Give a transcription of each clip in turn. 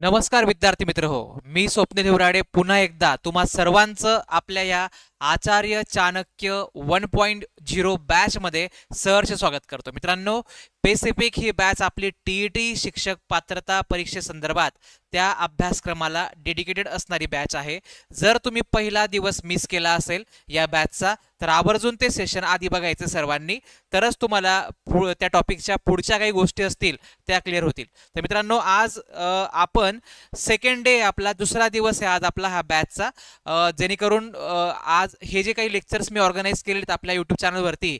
नमस्कार विद्यार्थी मित्र हो, मी स्वप्नील हिवराडे पुन्हा एकदा तुम्हा सर्वांचं आपल्या या आचार्य चाणक्य 1.0 बॅच मध्ये सहर्ष स्वागत करतो. मित्रांनो, पेसिफिक ही बॅच आपली टीईटी शिक्षक पात्रता परीक्षेसंदर्भात त्या अभ्यासक्रमाला डेडिकेटेड असणारी बॅच आहे. जर तुम्ही पहिला दिवस मिस केला असेल या बॅचचा तर आवर्जून ते सेशन आधी बघायचे सर्वांनी, तरच तुम्हाला त्या टॉपिकच्या पुढच्या काही गोष्टी असतील त्या क्लिअर होतील. तर मित्रांनो, आज आपण सेकंड डे, आपला दुसरा दिवस आहे आज आपला हा बॅचचा. जेणेकरून आज हे जे काही लेक्चर्स मी ऑर्गनाईज केलेत आपल्या यूट्यूब चॅनलवरती,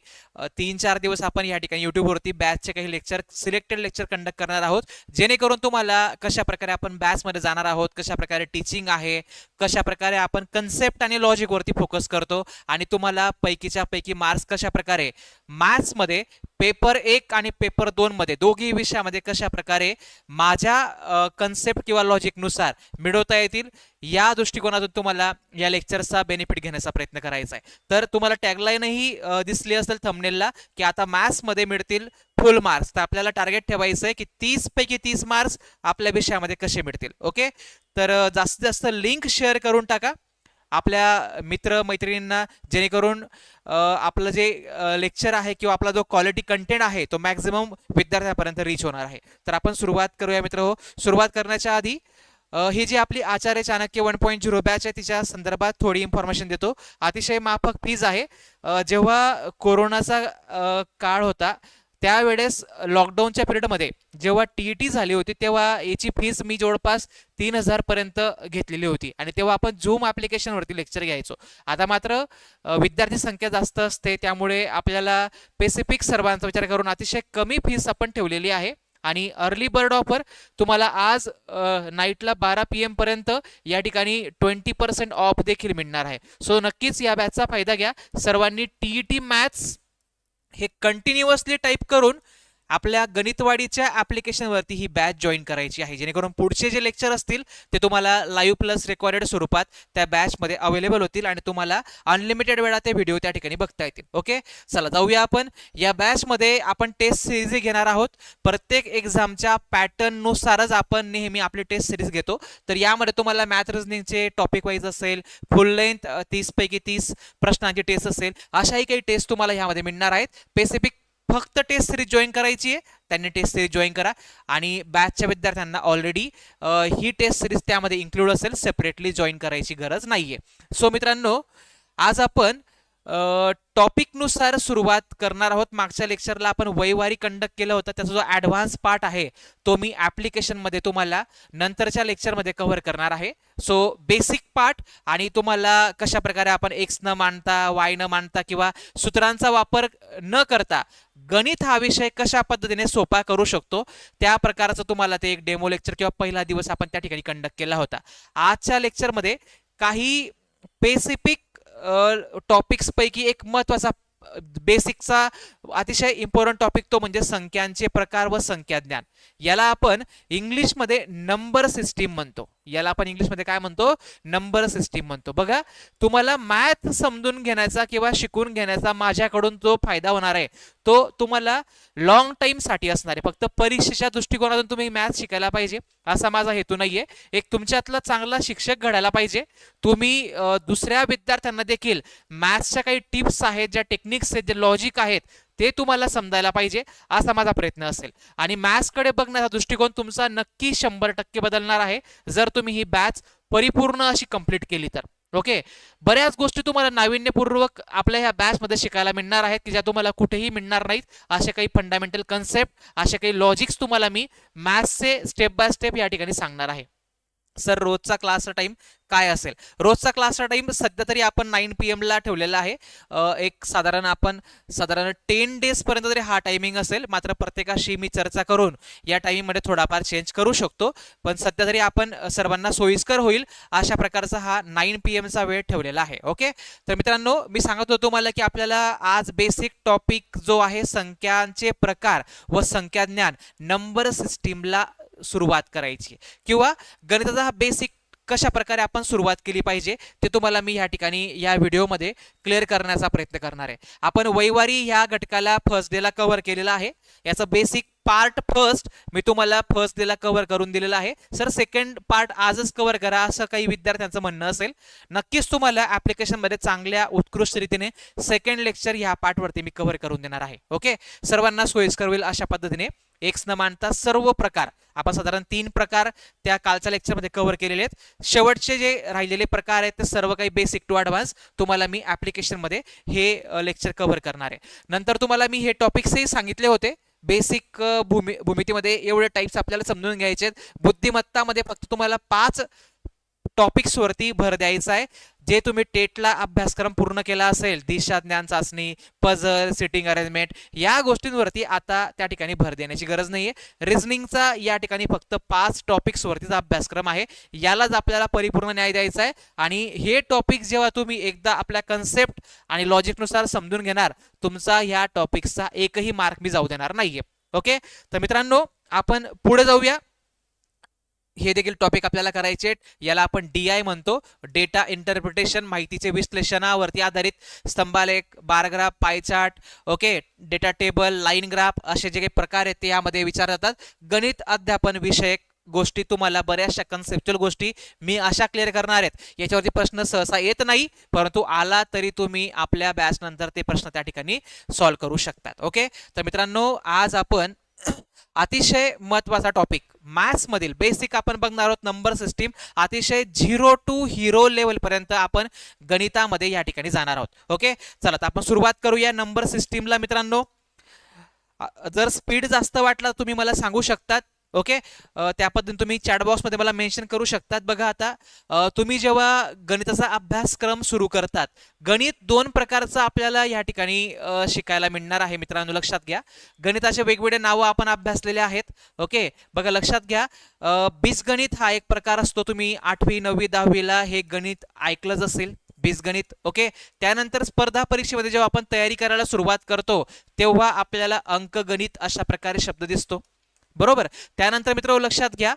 3-4 दिवस आपण या ठिकाणी यूट्यूबवरती बॅचचे काही लेक्चर, सिलेक्टेड लेक्चर कंडक्ट करणार आहोत. जेणेकरून तुम्हाला कशा प्रकारे आपण बॅचमध्ये जाणार आहोत, कशा प्रकारे टीचिंग आहे, कशा प्रकारे आपण कन्सेप्ट आणि लॉजिकवरती फोकस करतो आणि तुम्हाला पैकीच्या पैकी मार्क्स कशा प्रकारे मॅथ्समध्ये पेपर 1 आणि पेपर 2 मध्ये दोघी विषयामध्ये कशा प्रकारे माझ्या कन्सेप्ट किंवा लॉजिकनुसार मिळवता येतील, या दृष्टिकोनातून तुम्हाला या लेक्चरचा बेनिफिट घेण्याचा प्रयत्न करायचा आहे. तर तुम्हाला टॅगलाईनही दिसली असेल थंबनेलला की आता मॅथ्समध्ये मिळतील फुल मार्क्स. तर आपल्याला टार्गेट ठेवायचं आहे की 30 पैकी 30 मार्क्स आपल्या विषयामध्ये कसे मिळतील. ओके, तर जास्तीत जास्त लिंक शेअर करून टाका आपल्या मित्र मैत्रिणींना, जेणेकरून आपलं जे लेक्चर आहे किंवा आपला जो क्वालिटी कंटेंट आहे तो मॅक्झिमम विद्यार्थ्यांपर्यंत रीच होणार आहे. तर आपण सुरुवात करूया मित्र हो. सुरुवात करण्याच्या आधी ही जी आपली आचार्य चाणक्य 1.0 बॅच आहे तिच्या संदर्भात थोडी इन्फॉर्मेशन देतो. अतिशय माफक फीज आहे. जेव्हा कोरोनाचा काळ होता त्यावेळेस लॉकडाऊनच्या पिरियडमध्ये जेव्हा टीईटी झाली होती तेव्हा याची फीस मी जवळपास 3,000 पर्यंत घेतलेली होती आणि तेव्हा आपण झूम ॲप्लिकेशनवरती लेक्चर घ्यायचो. आता मात्र विद्यार्थी संख्या जास्त असते, त्यामुळे आपल्याला पेसिफिक सर्वांचा विचार करून अतिशय कमी फीस आपण ठेवलेली आहे आणि अर्ली बर्ड ऑफर तुम्हाला आज नाईटला 12 PM पर्यंत या ठिकाणी 20% ऑफ देखील मिळणार आहे. सो नक्कीच या बॅचचा फायदा घ्या. सर्वांनी टीईटी मॅथ्स हे कंटिन्युअसली टाईप करून आपल्या गणितवाडीच्या ॲप्लिकेशनवरती ही बॅच जॉईन करायची आहे, जेणेकरून पुढचे जे लेक्चर असतील ते तुम्हाला लाईव्ह प्लस रेकॉर्डेड स्वरूपात त्या बॅचमध्ये अवेलेबल होतील आणि तुम्हाला अनलिमिटेड वेळा ते व्हिडिओ त्या ठिकाणी बघता येतील. ओके, चला जाऊया आपण. या बॅचमध्ये आपण टेस्ट सिरीज घेणार आहोत. प्रत्येक एक्झामच्या पॅटर्ननुसारच आपण नेहमी आपली टेस्ट सिरीज घेतो. तर यामध्ये तुम्हाला मॅथ रिझनिंगचे टॉपिक वाईज असेल, फुल लेंथ 30 पैकी 30 प्रश्नांची टेस्ट असेल, अशाही काही टेस्ट तुम्हाला यामध्ये मिळणार आहेत. पेसिफिक फक्त टेस्ट सिरीज जॉईन करायची आहे, त्यांनी टेस्ट सिरीज जॉईन करा. आणि बॅचच्या विद्यार्थ्यांना ऑलरेडी ही टेस्ट सिरीज त्यामध्ये इन्क्लूड असेल, सेपरेटली जॉईन करायची गरज नाहीये. सो मित्रांनो, आज आपण टॉपिकनुसार सुरुवात करणार आहोत. मागच्या लेक्चरला आपण वैवारी कंडक्ट केलं होतं, त्याचा जो ॲडव्हान्स पार्ट आहे तो मी ॲप्लिकेशनमध्ये तुम्हाला नंतरच्या लेक्चरमध्ये कव्हर करणार आहे. सो बेसिक पार्ट आणि तुम्हाला कशा प्रकारे आपण एक्स न मांडता, वाय न मांडता किंवा सूत्रांचा वापर न करता गणित हा विषय कशा पद्धतीने सोपा करू शकतो त्या प्रकारचं तुम्हाला ते एक डेमो लेक्चर किंवा पहिला दिवस आपण त्या ठिकाणी कंडक्ट केला होता. आजच्या लेक्चरमध्ये काही पेसिफिक टॉपिक्स पैकी एक महत्वाचा बेसिकचा अतिशय इम्पॉर्टंट टॉपिक तो म्हणजे संख्यांचे प्रकार व संख्याज्ञान. याला आपण इंग्लिशमध्ये नंबर सिस्टीम म्हणतो. याला आपण इंग्लिशमध्ये काय म्हणतो? नंबर सिस्टीम म्हणतो. बघा, तुम्हाला मॅथ समजून घेण्याचा किंवा शिकून घेण्याचा माझ्याकडून जो फायदा होणार आहे तो तुम्हाला लॉंग टाइम साठी असणार आहे. फक्त परीक्षेच्या दृष्टिकोनातून तुम्ही मॅथ शिकायला पाहिजे असा माझा हेतू नाहीये. एक तुमच्यातला चांगला शिक्षक घडायला पाहिजे. तुम्ही दुसऱ्या विद्यार्थ्यांना देखील मॅथ्सच्या काही टिप्स आहेत, ज्या टेक्निक्स आहेत, जे लॉजिक आहेत ते तुम्हाला समजायला पाहिजे असा माझा प्रयत्न असेल. आणि मॅथ्सकडे बघण्याचा दृष्टिकोन तुमचा नक्की 100% बदलणार आहे जर तुम्ही ही बॅच परिपूर्ण अशी कंप्लीट केली तर. ओके, बऱ्याच गोष्टी तुम्हाला नाविन्यपूर्वक आपल्या ह्या बॅचमध्ये शिकायला मिळणार आहेत की ज्या तुम्हाला कुठेही मिळणार नाहीत. असे काही फंडामेंटल कन्सेप्ट, असे काही लॉजिक्स तुम्हाला मी मॅथ्सचे स्टेप बाय स्टेप या ठिकाणी सांगणार आहे. सर, रोजचा क्लासचा टाइम काय असेल? रोजचा क्लासचा टाइम सध्या तरी आपण 9 PM ला ठेवलेला आहे. एक साधारण 10 डेज पर्यंत तरी हा टायमिंग असेल. मात्र प्रत्येकाशी मी चर्चा करून या टायमिंगमध्ये थोडाफार चेंज करू शकतो, पण सध्या तरी आपण सर्वांना सोयीस्कर होईल अशा प्रकारचा हा 9 PM चा वेळ ठेवलेला आहे. ओके, तर मित्रांनो, मी सांगत होतो तुम्हाला की आपल्याला आज बेसिक टॉपिक जो आहे संख्यांचे प्रकार व संख्याज्ञान, नंबर सिस्टीमला सुरुवात करायची किंवा गणिताचा हा बेसिक कशा प्रकारे आपण सुरुवात केली पाहिजे ते तुम्हाला मी या ठिकाणी या व्हिडिओमध्ये क्लिअर करण्याचा प्रयत्न करणार आहे. आपण वैवारी ह्या घटकाला फर्स्ट डेला कव्हर केलेला आहे. याचं बेसिक पार्ट फर्स्ट मी तुम्हाला फर्स्ट डेला कव्हर करून दिलेला आहे. सर सेकंड पार्ट आजच कव्हर करा असं काही विद्यार्थ्यांचं म्हणणं असेल, नक्कीच तुम्हाला ॲप्लिकेशनमध्ये चांगल्या उत्कृष्ट रीतीने सेकंड लेक्चर ह्या पार्टवरती मी कव्हर करून देणार आहे. ओके, सर्वांना सोयीस्कर होईल अशा पद्धतीने. एक्स न मानता सर्व प्रकार आपण साधारण 3 प्रकार त्या कालच्या लेक्चरमध्ये कव्हर केलेले आहेत. शेवटचे जे राहिलेले प्रकार आहेत ते सर्व काही बेसिक टू ॲडव्हान्स तुम्हाला मी ॲप्लिकेशनमध्ये हे लेक्चर कव्हर करणार आहे. नंतर तुम्हाला मी हे टॉपिक्सही सांगितले होते. बेसिक भूमितीमध्ये एवढे टाइप्स आपल्याला समजून घ्यायचे आहेत. बुद्धिमत्तामध्ये फक्त तुम्हाला 5 टॉपिक्सवरती भर द्यायचा आहे. जे तुम्ही टेटला अभ्यासक्रम पूर्ण केला असेल, दिशा ज्ञान चाचणी, पझल, सिटिंग अरेंजमेंट, या गोष्टींवरती आता त्या ठिकाणी भर देण्याची गरज नाहीये. रिझनिंगचा या ठिकाणी फक्त 5 टॉपिक्सवरतीचा अभ्यासक्रम आहे. यालाच आपल्याला परिपूर्ण न्याय द्यायचा आहे. आणि हे टॉपिक जेव्हा तुम्ही एकदा आपल्या कन्सेप्ट आणि लॉजिकनुसार समजून घेणार, तुमचा ह्या टॉपिक्सचा एकही मार्क मी जाऊ देणार नाहीये. ओके, तर मित्रांनो आपण पुढे जाऊया. हे देखील टॉपिक आपल्याला करायचे. याला आपण DI म्हणतो, डेटा इंटरप्रिटेशन, माहितीचे विश्लेषणावरती आधारित स्तंभालेख, bar graph, pie chart, okay, data table, line graph असे जे काही प्रकार आहेत ते यामध्ये विचारले जातात. गणित अध्यापन विषयक गोष्टी तुम्हाला बऱ्याचशा कन्सेप्च्युअल गोष्टी मी अशा क्लिअर करणार आहेत. याच्यावरती प्रश्न सहसा येत नाही, परंतु आला तरी तुम्ही आपल्या बॅच नंतर ते प्रश्न त्या ठिकाणी सॉल्व्ह करू शकतात. ओके, तर मित्रांनो आज आपण अतिशय महत्वाचा टॉपिक मॅथ्स मधील बेसिक आपण बघणार आहोत. नंबर सिस्टीम अतिशय 0 टू हीरो लेवल पर्यंत आपण गणितामध्ये या ठिकाणी जाणार आहोत. ओके, चला तर आपण सुरुवात करूया नंबर सिस्टीमला. मित्रांनो जर स्पीड जास्त वाटला तुम्ही मला सांगू शकतात. ओके, त्या पद्धतीने तुम्ही चॅट बॉक्समध्ये मला मेन्शन करू शकतात. बघा आता तुम्ही जेव्हा गणिताचा अभ्यासक्रम सुरू करतात, गणित 2 प्रकारचं आपल्याला या ठिकाणी शिकायला मिळणार आहे. मित्रांनो लक्षात घ्या, गणिताचे वेगवेगळे नावं आपण अभ्यासलेले आहेत. ओके, बघा लक्षात घ्या, बीजगणित हा एक प्रकार असतो. तुम्ही 8वी 9वी 10वीला हे गणित ऐकलंच असेल, बीजगणित. ओके, त्यानंतर स्पर्धा परीक्षेमध्ये जेव्हा आपण तयारी करायला सुरुवात करतो तेव्हा आपल्याला अंकगणित अशा प्रकारे शब्द दिसतो, बरोबर. त्यानंतर मित्र लक्षात घ्या,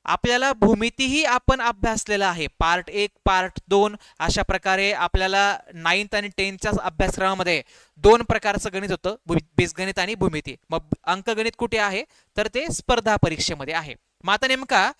आपल्याला भूमितीही आपण अभ्यासलेला आहे. पार्ट 1 पार्ट 2 अशा प्रकारे आपल्याला 9th आणि 10thच्या अभ्यासक्रमामध्ये 2 प्रकारचं गणित होतं, बीजगणित आणि भूमिती. मग अंकगणित कुठे आहे तर ते स्पर्धा परीक्षेमध्ये आहे. मग आता नेमका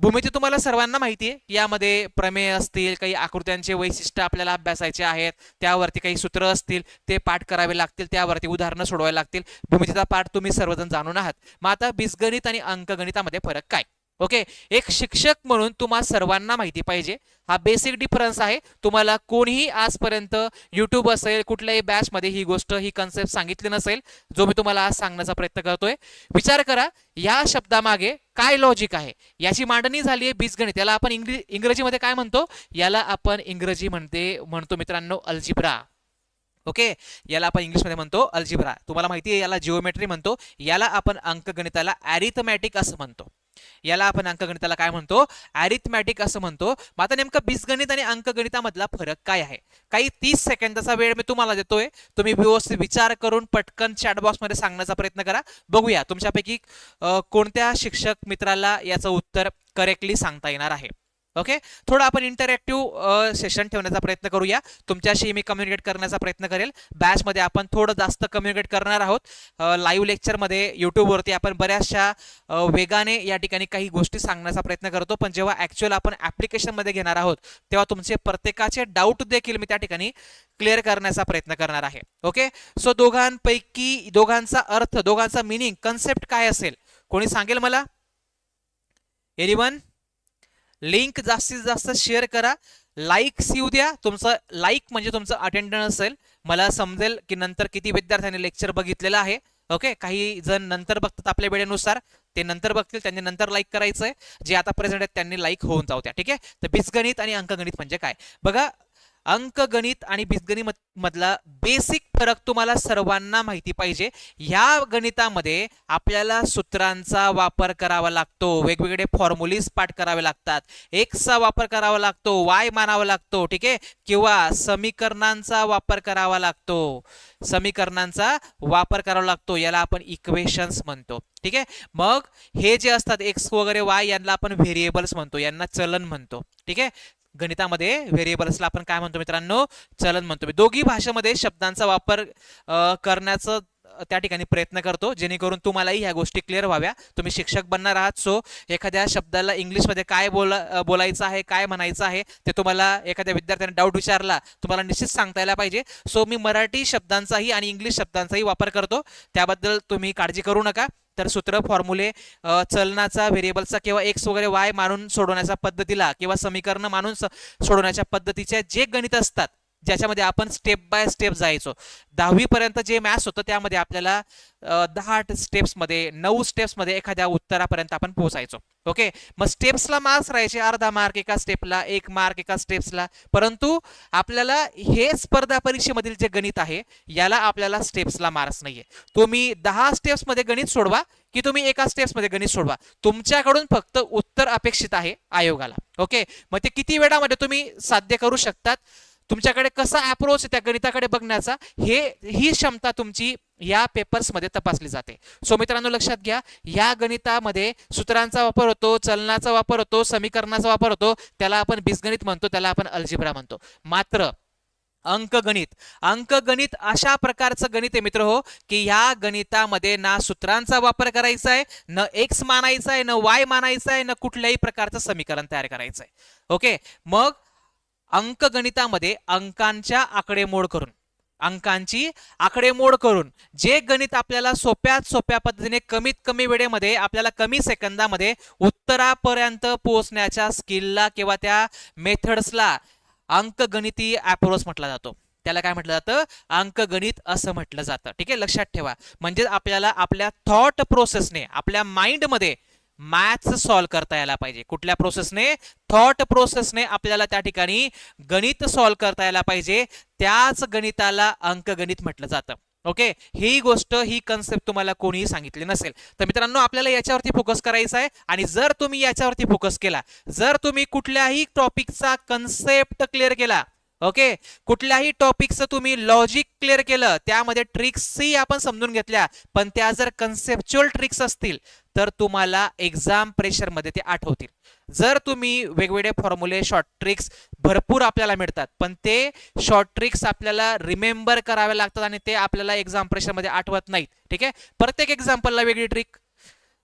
भूमिती तुम्हाला सर्वांना माहिती आहे, यामध्ये प्रमेय असतील, काही आकृत्यांचे वैशिष्ट्य आपल्याला अभ्यासायचे आहेत, त्यावरती काही सूत्र असतील ते पाठ करावे लागतील, त्यावरती उदाहरणं सोडवावे लागतील. भूमितीचा पाठ तुम्ही सर्वजण जाणून आहात. मग आता बीजगणित आणि अंकगणितामध्ये फरक काय? ओके, एक शिक्षक म्हणून तुम्हा सर्वांना माहिती पाहिजे, हा बेसिक डिफरन्स आहे. तुम्हाला कोणीही आजपर्यंत यूट्यूब असेल कुठल्याही बॅचमध्ये ही गोष्ट ही कन्सेप्ट सांगितली नसेल, जो मी तुम्हाला आज सांगण्याचा प्रयत्न करतोय. विचार करा, या शब्दामागे काय लॉजिक आहे. याची मांडणी झाली आहे बीजगणित. याला आपण इंग्रजीमध्ये काय म्हणतो? याला आपण इंग्रजीमध्ये म्हणतो मित्रांनो अल्जिब्रा. ओके, याला आपण इंग्लिशमध्ये म्हणतो अल्जिब्रा. तुम्हाला माहिती आहे याला जिओमेट्री म्हणतो, याला आपण अंकगणिताला अरिथमॅटिक असं म्हणतो. याला आपण अंकगणिताला काय म्हणतो? अरिथमॅटिक असं म्हणतो. मग आता नेमकं बीजगणित आणि अंकगणितामधला फरक काय आहे? काही 30 सेकंदाचा वेळ मी तुम्हाला देतोय, तुम्ही व्यवस्थित विचार करून पटकन चॅट बॉक्समध्ये सांगण्याचा प्रयत्न करा. बघूया तुमच्यापैकी कोणत्या शिक्षक मित्राला याचं उत्तर करेक्टली सांगता येणार आहे. ओके, थोडं आपण इंटरॅक्टिव्ह सेशन ठेवण्याचा प्रयत्न करूया. तुमच्याशी मी कम्युनिकेट करण्याचा प्रयत्न करेल. बॅचमध्ये आपण थोडं जास्त कम्युनिकेट करणार आहोत. लाईव्ह लेक्चरमध्ये यूट्यूबवरती आपण बऱ्याचशा वेगाने या ठिकाणी काही गोष्टी सांगण्याचा प्रयत्न करतो, पण जेव्हा ॲक्च्युअल आपण ॲप्लिकेशनमध्ये घेणार आहोत तेव्हा तुमचे प्रत्येकाचे डाऊट देखील मी त्या ठिकाणी क्लिअर करण्याचा प्रयत्न करणार आहे. ओके, सो दोघांपैकी दोघांचा अर्थ, दोघांचा मिनिंग, कन्सेप्ट काय असेल कोणी सांगेल मला? एनीवन? लिंक जास्तीत जास्त शेअर करा, लाईक्स येऊ द्या. तुमचं लाईक म्हणजे तुमचं अटेंडन्स असेल. मला समजेल की नंतर किती विद्यार्थ्यांनी लेक्चर बघितलेलं आहे. ओके, काही जण नंतर बघतात आपल्या वेळेनुसार, ते नंतर बघतील, त्यांनी नंतर लाईक करायचं आहे. जे आता प्रेझेंट आहेत त्यांनी लाईक होऊन जाऊ द्या. ठीक आहे, तर बीजगणित आणि अंकगणित म्हणजे काय बघा. अंकगणित आणि बीजगणित मधला बेसिक फरक तुम्हाला सर्वांना माहिती पाहिजे. या गणितामध्ये आपल्याला सूत्रांचा वापर करावा लागतो, वेगवेगळे फॉर्म्युलीज पाठ करावे लागतात, एक्सचा वापर करावा लागतो, वाय मानावा लागतो, ठीक आहे, किंवा समीकरणांचा वापर करावा लागतो. समीकरणांचा वापर करावा लागतो, याला आपण इक्वेशन्स म्हणतो. ठीक आहे, मग हे जे असतात एक्स वगैरे वाय यांना आपण व्हेरिएबल्स म्हणतो, यांना चलन म्हणतो. ठीक आहे. गणितामध्ये व्हेरिएबल्सला आपण काय म्हणतो मित्रांनो, चलन म्हणतो. मी दोघी भाषेमध्ये शब्दांचा वापर करण्याचं त्या ठिकाणी प्रयत्न करतो, जेणेकरून तुम्हालाही ह्या गोष्टी क्लिअर व्हाव्या. तुम्ही शिक्षक बनणार आहात, सो एखाद्या शब्दाला इंग्लिशमध्ये काय बोलायचं आहे, काय म्हणायचं आहे, ते तुम्हाला एखाद्या विद्यार्थ्याने डाऊट विचारला तुम्हाला निश्चित सांगता यायला पाहिजे. सो मी मराठी शब्दांचाही आणि इंग्लिश शब्दांचाही वापर करतो, त्याबद्दल तुम्ही काळजी करू नका. तर सूत्र, फॉर्म्युले, चलनाचा, व्हेरिएबलचा किंवा एक्स वगैरे वाय मानून सोडवण्याच्या पद्धतीला किंवा समीकरण मानून सोडवण्याच्या पद्धतीचे जे गणित असतात, ज्याच्यामध्ये आपण स्टेप बाय स्टेप जायचो, 10वी पर्यंत जे मॅथ्स होतं त्यामध्ये आपल्याला 10 स्टेप्समध्ये, 9 स्टेप्समध्ये एखाद्या उत्तरापर्यंत आपण पोहोचायचो. ओके, मग स्टेप्सला मार्क्स राहायचे, अर्धा मार्क एका स्टेपला, 1 मार्क एका स्टेप्सला. परंतु आपल्याला हे स्पर्धा परीक्षेमधील जे गणित आहे याला आपल्याला स्टेप्सला मार्क्स नाहीये. तुम्ही 10 स्टेप्समध्ये गणित सोडवा की तुम्ही एका स्टेप्समध्ये गणित सोडवा, तुमच्याकडून फक्त उत्तर अपेक्षित आहे आयोगाला. ओके, मग ते किती वेळामध्ये तुम्ही साध्य करू शकतात, तुमच्याकडे कसा अप्रोच त्या गणिताकडे बघण्याचा, ही क्षमता तुमची या पेपर्समध्ये तपासली जाते. सो मित्रांनो लक्षात घ्या, या गणितामध्ये सूत्रांचा वापर होतो, चलनाचा वापर होतो, समीकरणाचा वापर होतो, त्याला आपण बीजगणित म्हणतो, त्याला आपण अल्जेब्रा म्हणतो. मात्र अंकगणित अशा प्रकारचं गणित आहे मित्र हो, की या गणितामध्ये ना सूत्रांचा वापर करायचा आहे, न एक्स मानायचा आहे, न वाय मानायचा आहे, न कुठल्याही प्रकारचं समीकरण तयार करायचं आहे. ओके, मग अंकगणितामध्ये अंकांची आकडेमोड करून जे गणित आपल्याला सोप्यात सोप्या पद्धतीने कमीत कमी वेळेमध्ये, आपल्याला कमी सेकंदामध्ये उत्तरापर्यंत पोहोचण्याच्या स्किलला किंवा त्या मेथड्सला अंकगणिती अप्रोच म्हटला जातो. त्याला काय म्हटलं जातं, अंकगणित असं म्हटलं जातं. ठीक आहे, लक्षात ठेवा. म्हणजे आपल्याला आपल्या थॉट प्रोसेसने, आपल्या माइंडमध्ये मॅथ्स सॉल्व्ह करता यायला पाहिजे. कुठल्या प्रोसेसने, थॉट प्रोसेसने आपल्याला त्या ठिकाणी गणित सॉल्व्ह करता यायला पाहिजे. त्याच गणिताला अंकगणित म्हटलं जातं. ओके, ही गोष्ट, ही कन्सेप्ट तुम्हाला कोणीही सांगितली नसेल. तर मित्रांनो आपल्याला याच्यावरती फोकस करायचा आहे. आणि जर तुम्ही याच्यावरती फोकस केला, जर तुम्ही कुठल्याही टॉपिकचा कन्सेप्ट क्लिअर केला, ओके, कुठल्याही टॉपिकचं तुम्ही लॉजिक क्लिअर केलं, त्यामध्ये ट्रिक्सही आपण समजून घेतल्या, पण त्या जर कन्सेप्च्युअल ट्रिक्स असतील तर तुम्हाला एक्झाम प्रेशरमध्ये ते आठवतील. जर तुम्ही वेगवेगळे फॉर्म्युले, शॉर्ट ट्रिक्स भरपूर आपल्याला मिळतात, पण ते शॉर्ट ट्रिक्स आपल्याला रिमेंबर करावे लागतात आणि ते आपल्याला एक्झाम प्रेशरमध्ये आठवत नाहीत. ठीक आहे, प्रत्येक एक्झाम्पलला वेगळी ट्रिक.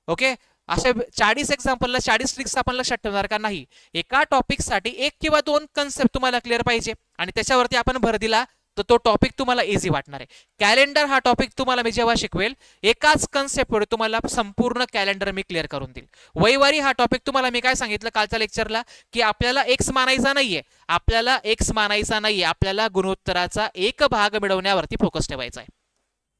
ओके, अशा 40 एक्झाम्पलला 40 ट्रिक्स आपण लक्षात ठेवणार का नाही. एका टॉपिकसाठी 1 किंवा 2 कन्सेप्ट तुम्हाला क्लिअर पाहिजे आणि त्याच्यावरती आपण भर दिला तर तो टॉपिक तुम्हाला इझी वाटणार आहे. कॅलेंडर हा टॉपिक तुम्हाला मी जेव्हा शिकवेल, एकाच कन्सेप्टवर तुम्हाला संपूर्ण कॅलेंडर मी क्लिअर करून देईल. वैवारी हा टॉपिक तुम्हाला मी काय सांगितलं कालच्या लेक्चरला, की आपल्याला एक्स मानायचा नाहीये, आपल्याला गुणोत्तराचा एक भाग मिळवण्यावरती फोकस ठेवायचा आहे.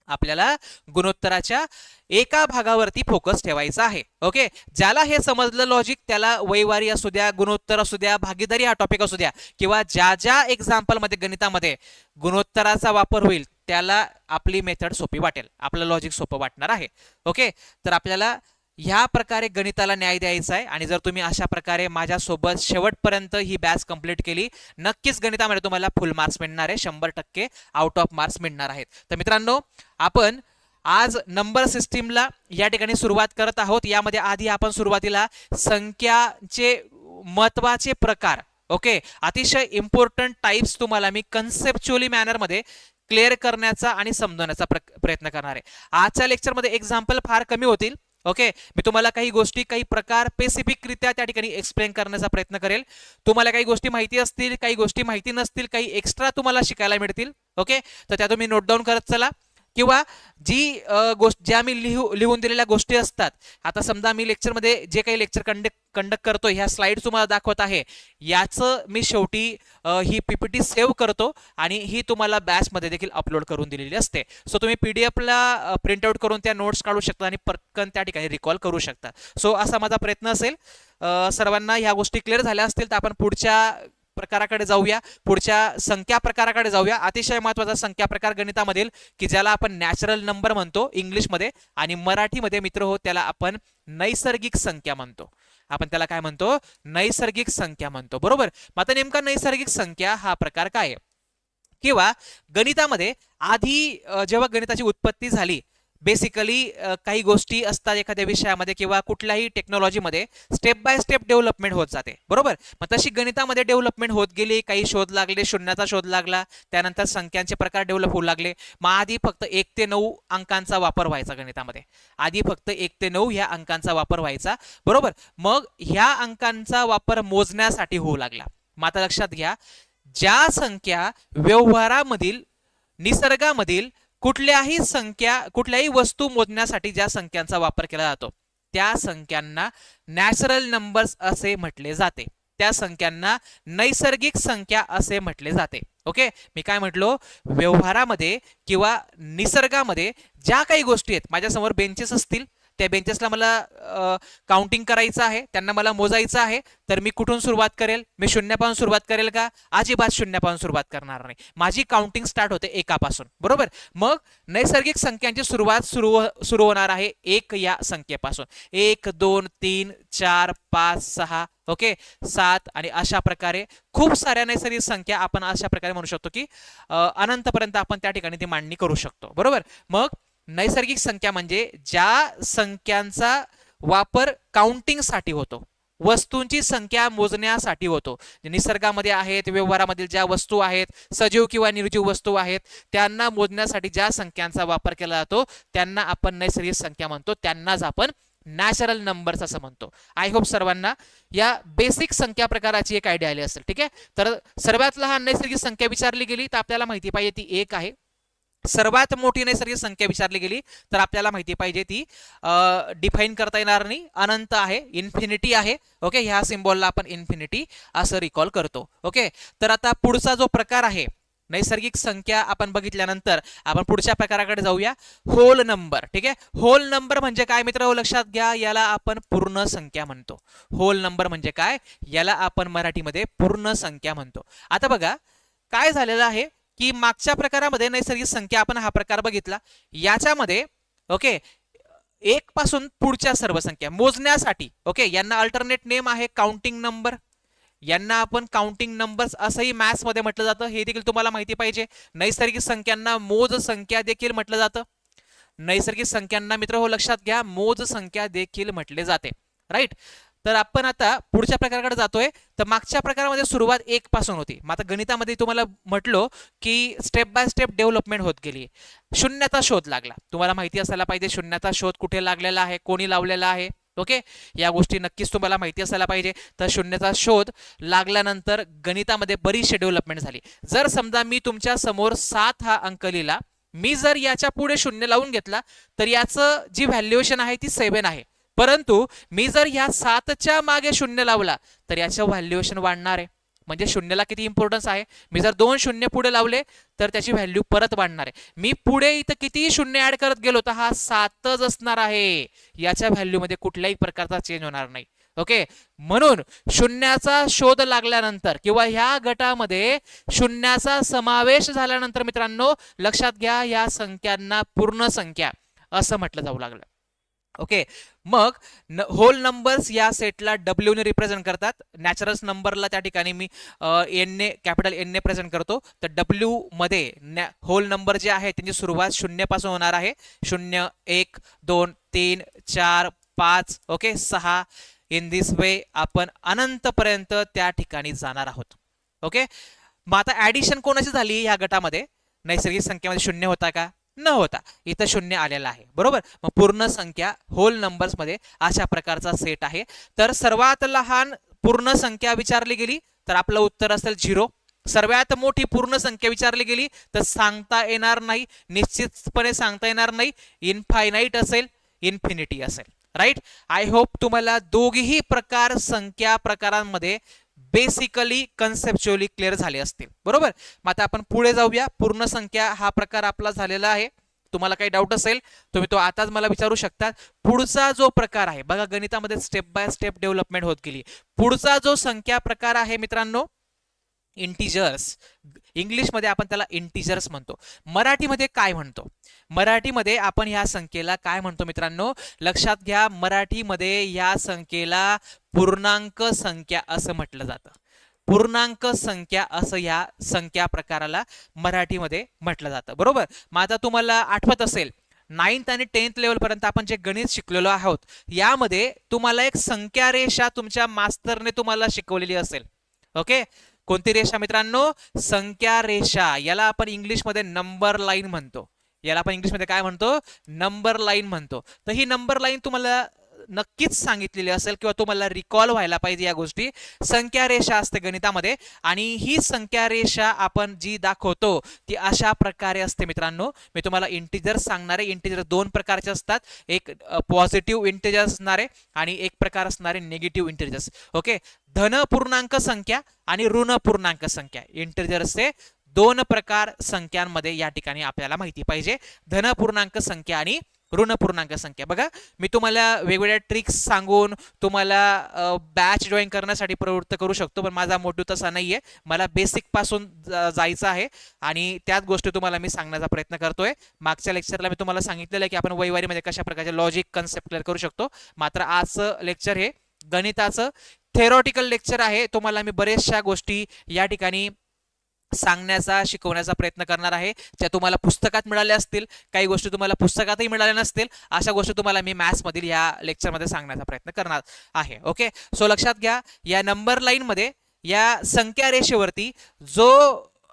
आपल्याला गुणोत्तराच्या एका भागावरती फोकस ठेवायचा आहे. ओके, ज्याला हे समजलं लॉजिक, त्याला वैवारी असू द्या, गुणोत्तर असू द्या, भागीदारी हा टॉपिक असू द्या, किंवा ज्या ज्या एक्झाम्पलमध्ये गणितामध्ये गुणोत्तराचा वापर होईल त्याला आपली मेथड सोपी वाटेल, आपलं लॉजिक सोपं वाटणार आहे. ओके, तर आपल्याला ह्या प्रकारे गणिताला न्याय द्यायचा आहे. आणि जर तुम्ही अशा प्रकारे माझ्यासोबत शेवटपर्यंत ही बॅच कंप्लीट केली, नक्कीच गणितामध्ये तुम्हाला फुल मार्क्स मिळणार आहे, 100% आउट ऑफ मार्क्स मिळणार आहेत. तर मित्रांनो आपण आज नंबर सिस्टीमला या ठिकाणी सुरुवात करत आहोत. यामध्ये आधी आपण सुरुवातीला संख्याचे महत्वाचे प्रकार, ओके, अतिशय इम्पॉर्टंट टाइप्स तुम्हाला मी कन्सेप्च्युअली मॅनरमध्ये क्लिअर करण्याचा आणि समजवण्याचा प्रयत्न करणार आहे. आजच्या लेक्चरमध्ये एक्झाम्पल फार कमी होतील. ओके, मी तुम्हाला काही गोष्टी, काही प्रकार स्पेसिफिकरित्या त्या ठिकाणी एक्सप्लेन करण्याचा प्रयत्न करेल. तुम्हाला काही गोष्टी माहिती असतील, काही गोष्टी माहिती नसतील, काही एक्स्ट्रा तुम्हाला शिकायला मिळतील. ओके, तर त्या तुम्ही नोट डाऊन करत चला, किंवा जी ज्या मी लिहून दिलेल्या गोष्टी असतात. आता समजा मी लेक्चरमध्ये जे काही लेक्चर कंडक्ट करतो, ह्या स्लाइड तुम्हाला दाखवत आहे, याचं मी शेवटी ही पीपीटी सेव्ह करतो आणि ही तुम्हाला बॅचमध्ये देखील अपलोड करून दिलेली असते. सो तुम्ही पीडीएफला प्रिंटआउट करून त्या नोट्स काढू शकता आणि पटकन त्या ठिकाणी रिकॉल करू शकता. सो असा माझा प्रयत्न असेल. सर्वांना ह्या गोष्टी क्लिअर झाल्या असतील तर आपण पुढच्या प्रकाराकडे जाऊया, पुढच्या संख्या प्रकाराकडे जाऊया. अतिशय महत्वाचा संख्या प्रकार गणितामधील, की ज्याला आपण नॅचरल नंबर म्हणतो इंग्लिशमध्ये, आणि मराठीमध्ये मित्र हो त्याला आपण नैसर्गिक संख्या म्हणतो. आपण त्याला काय म्हणतो, नैसर्गिक संख्या म्हणतो. बरोबर. मग आता नेमका नैसर्गिक संख्या हा प्रकार काय आहे, किंवा गणितामध्ये आधी जेव्हा गणिताची उत्पत्ती झाली, बेसिकली काही गोष्टी असतात एखाद्या विषयामध्ये किंवा कुठल्याही टेक्नॉलॉजीमध्ये स्टेप बाय स्टेप डेव्हलपमेंट होत जाते, बरोबर. मग तशी गणितामध्ये डेव्हलपमेंट होत गेली, काही शोध लागले, शून्याचा शोध लागला, त्यानंतर संख्यांचे प्रकार डेव्हलप होऊ लागले. मग आधी फक्त 1 ते 9 अंकांचा वापर व्हायचा गणितामध्ये, आधी फक्त 1 ते 9 ह्या अंकांचा वापर व्हायचा, बरोबर. मग ह्या अंकांचा वापर मोजण्यासाठी होऊ लागला. मग आता लक्षात घ्या, ज्या संख्या व्यवहारामधील, निसर्गामधील कुठल्याही वस्तू मोजण्यासाठी ज्या संख्यांचा वापर केला जातो त्या संख्यांना नॅचरल नंबर्स असे म्हटले जाते, त्या संख्यांना नैसर्गिक संख्या असे म्हटले जाते. ओके, मी काय म्हटलो, व्यवहारामध्ये किंवा निसर्गामध्ये ज्या काही गोष्टी आहेत, माझ्यासमोर बेंचेस असतील, त्या बेंचेसला मला काउंटिंग करायचं आहे, त्यांना मला मोजायचं आहे, तर मी कुठून सुरुवात करेल? मी शून्यापासून सुरुवात करेल का? अजिबात शून्यापासून सुरुवात करणार नाही. माझी काउंटिंग स्टार्ट होते एकापासून, बरोबर. मग नैसर्गिक संख्यांची सुरुवात सुरू होणार आहे 1 या संख्येपासून. 1 2 3 4 5 6 ओके 7 आणि अशा प्रकारे खूप साऱ्या नैसर्गिक संख्या आपण अशा प्रकारे म्हणू शकतो की अनंतपर्यंत आपण त्या ठिकाणी ती मांडणी करू शकतो, बरोबर. मग नैसर्गिक संख्या म्हणजे ज्या संख्यांचा वापर काउंटिंगसाठी होतो, वस्तूंची संख्या मोजण्यासाठी होतो. निसर्गामध्ये आहेत, व्यवहारामधील ज्या वस्तू आहेत, सजीव किंवा निर्जीव वस्तू आहेत, त्यांना मोजण्यासाठी ज्या संख्यांचा वापर केला जातो त्यांना आपण नैसर्गिक संख्या म्हणतो, त्यांनाच आपण नॅचरल नंबर्स असं म्हणतो. आय होप सर्वांना या बेसिक संख्या प्रकाराची एक आयडिया आली असेल. ठीक आहे, तर सर्वात लहान नैसर्गिक संख्या विचारली गेली तर आपल्याला माहिती पाहिजे ती 1 आहे. सर्वात मोठी नैसर्गिक संख्या विचारली गेली तर आपल्याला माहिती पाहिजे ती डिफाईन करता येणार नाही, अनंत आहे, इन्फिनिटी आहे. ओके, ह्या सिम्बॉलला आपण इन्फिनिटी असं रिकॉल करतो. ओके, तर आता पुढचा जो प्रकार आहे नैसर्गिक संख्या आपण बघितल्यानंतर आपण पुढच्या प्रकाराकडे जाऊया, होल नंबर. ठीक आहे, होल नंबर म्हणजे काय मित्र, लक्षात घ्या, याला आपण पूर्ण संख्या म्हणतो. होल नंबर म्हणजे काय, याला आपण मराठीमध्ये पूर्ण संख्या म्हणतो. आता बघा काय झालेलं आहे की मागच्या प्रकारामध्ये नैसर्गिक संख्या आपण हा प्रकार बघितला, याच्यामध्ये ओके 1 पासून पुढच्या सर्व संख्या मोजण्यासाठी, ओके, यांना अल्टरनेट नेम आहे काउंटिंग नंबर, यांना आपण काउंटिंग नंबर्स असंही मॅथ्स मध्ये म्हटलं जातं, हे देखील तुम्हाला माहिती पाहिजे. नैसर्गिक संख्यांना मोज संख्या देखील म्हटलं जातं. नैसर्गिक संख्यांना मित्र हो लक्षात घ्या, मोज संख्या देखील म्हटले जाते, राईट. तर आपण आता पुढच्या प्रकाराकडे जातोय. तर मागच्या प्रकारामध्ये सुरुवात 1 पासून होती. मग आता गणितामध्ये तुम्हाला म्हटलो की स्टेप बाय स्टेप डेव्हलपमेंट होत गेली, शून्याचा शोध लागला. तुम्हाला माहिती असायला पाहिजे शून्याचा शोध कुठे लागलेला आहे, कोणी लावलेला आहे. ओके, या गोष्टी नक्कीच तुम्हाला माहिती असायला पाहिजे. तर शून्याचा शोध लागल्यानंतर गणितामध्ये बरीचशी डेव्हलपमेंट झाली. जर समजा मी तुमच्या समोर 7 हा अंक लिहिला, मी जर याच्या पुढे शून्य लावून घेतला तर याचं जी व्हॅल्युएशन आहे ती 7 आहे. परंतु मी जर या 7च्या मागे शून्य लावला तर याचं व्हॅल्युएशन वाढणार आहे. म्हणजे शून्याला किती इम्पॉर्टन्स आहे, मी जर 2 शून्य पुढे लावले तर त्याची व्हॅल्यू परत वाढणार आहे. मी पुढे इथं किती शून्य ऍड करत गेलो तर हा 7च असणार आहे, याच्या व्हॅल्यू मध्ये कुठल्याही प्रकारचा चेंज होणार नाही. ओके, म्हणून शून्याचा शोध लागल्यानंतर किंवा ह्या गटामध्ये शून्याचा समावेश झाल्यानंतर मित्रांनो लक्षात घ्या, या संख्यांना पूर्ण संख्या असं म्हटलं जाऊ लागलं. ओके, मग होल नंबर्स या सेटला डब्ल्यू ने रिप्रेझेंट करतात, नॅचरल नंबरला त्या ठिकाणी मी एन ने, कॅपिटल एन ने प्रेझेंट करतो. तर डब्ल्यू मध्ये होल नंबर जे आहे त्यांची सुरुवात 0 पासून होणार आहे. 0 1 2 3 4 5 ओके 6. इन दिस वे आपण अनंतपर्यंत त्या ठिकाणी जाणार आहोत. ओके, मग आता ऍडिशन कोणाची झाली या गटामध्ये, नैसर्गिक संख्येमध्ये 0 होता का, न होता, इथं 0 आलेला आहे, बरोबर. मग पूर्ण संख्या होल नंबर्स मध्ये अशा प्रकारचा सेट आहे. तर सर्वात लहान पूर्ण संख्या विचारली गेली तर आपलं उत्तर असेल 0. सर्वात मोठी पूर्ण संख्या विचारली गेली तर सांगता येणार नाही, निश्चितपणे सांगता येणार नाही, इनफायनाईट असेल, इन्फिनिटी असेल, राईट. आय होप तुम्हाला दोघीही प्रकार संख्या प्रकारांमध्ये बेसिकली कन्सेप्च्युअली क्लिअर झाले असतील, बरोबर. मग आता आपण पुढे जाऊया. पूर्ण संख्या हा प्रकार आपला झालेला आहे. तुम्हाला काही डाऊट असेल तुम्ही तो आताच मला विचारू शकता. पुढचा जो प्रकार आहे बघा, गणितामध्ये स्टेप बाय स्टेप डेव्हलपमेंट होत गेली. पुढचा जो संख्या प्रकार आहे मित्रांनो, इंटिजर्स. इंग्लिशमध्ये आपण त्याला इंटिजर्स म्हणतो. मराठीमध्ये काय म्हणतो, मराठीमध्ये आपण ह्या संख्येला काय म्हणतो मित्रांनो, लक्षात घ्या, मराठीमध्ये या संख्येला पूर्णांक संख्या असं म्हटलं जातं. पूर्णांक संख्या असं या संख्या प्रकाराला मराठीमध्ये म्हटलं जातं, बरोबर. मग आता तुम्हाला आठवत असेल 9th आणि 10th लेवल पर्यंत आपण जे गणित शिकलेलो आहोत यामध्ये तुम्हाला एक संख्या रेषा तुमच्या मास्तरने तुम्हाला शिकवलेली असेल. ओके, कोणती रेषा मित्रांनो? संख्या रेषा. याला आपण इंग्लिशमध्ये नंबर लाईन म्हणतो. याला आपण इंग्लिशमध्ये काय म्हणतो? नंबर लाईन म्हणतो. तर ही नंबर लाईन तुम्हाला नक्कीच सांगितलेली असेल किंवा तुम्हाला रिकॉल व्हायला पाहिजे या गोष्टी. संख्या रेषा असते गणितामध्ये आणि ही संख्या रेषा आपण जी दाखवतो ती अशा प्रकारे असते मित्रांनो. मी तुम्हाला इंटिजर सांगणार आहे. इंटिजर दोन प्रकारचे असतात, एक पॉझिटिव्ह इंटिजर असणारे आणि एक प्रकार असणारे निगेटिव्ह इंटिजर्स. ओके, धन पूर्णांक संख्या आणि ऋण पूर्णांक संख्या, इंटिजर्सचे दोन प्रकार संख्यांमध्ये या ठिकाणी आपल्याला माहिती पाहिजे. धन पूर्णांक संख्या आणि ऋण पूर्णांक संख्या. बघा, मी तुम्हाला वेगवेगळ्या ट्रिक्स सांगून तुम्हाला बॅच जॉईन करण्यासाठी प्रवृत्त करू शकतो, पण माझा मोटिव्ह तसा नाहीये. मला बेसिक पासून जायचं आहे आणि त्याच गोष्टी तुम्हाला मी सांगण्याचा प्रयत्न करतोय. मागच्या लेक्चरला मी तुम्हाला सांगितलेलं आहे की आपण वैवारीमध्ये कशा प्रकारचे लॉजिक कन्सेप्ट क्लिअर करू शकतो. मात्र आजचं लेक्चर हे गणिताचं थेरॉटिकल लेक्चर आहे. तुम्हाला मी बरेचशा गोष्टी या ठिकाणी सांगण्याचा शिकवण्याचा प्रयत्न करणार आहे, ज्या तुम्हाला पुस्तकात मिळाल्या असतील, काही गोष्टी तुम्हाला पुस्तकातही मिळाल्या नसतील. अशा गोष्टी तुम्हाला मी मॅथ्स मधील या लेक्चरमध्ये सांगण्याचा प्रयत्न करणार आहे. ओके, सो लक्षात घ्या, या नंबर लाईन मध्ये या संख्या रेषेवरती जो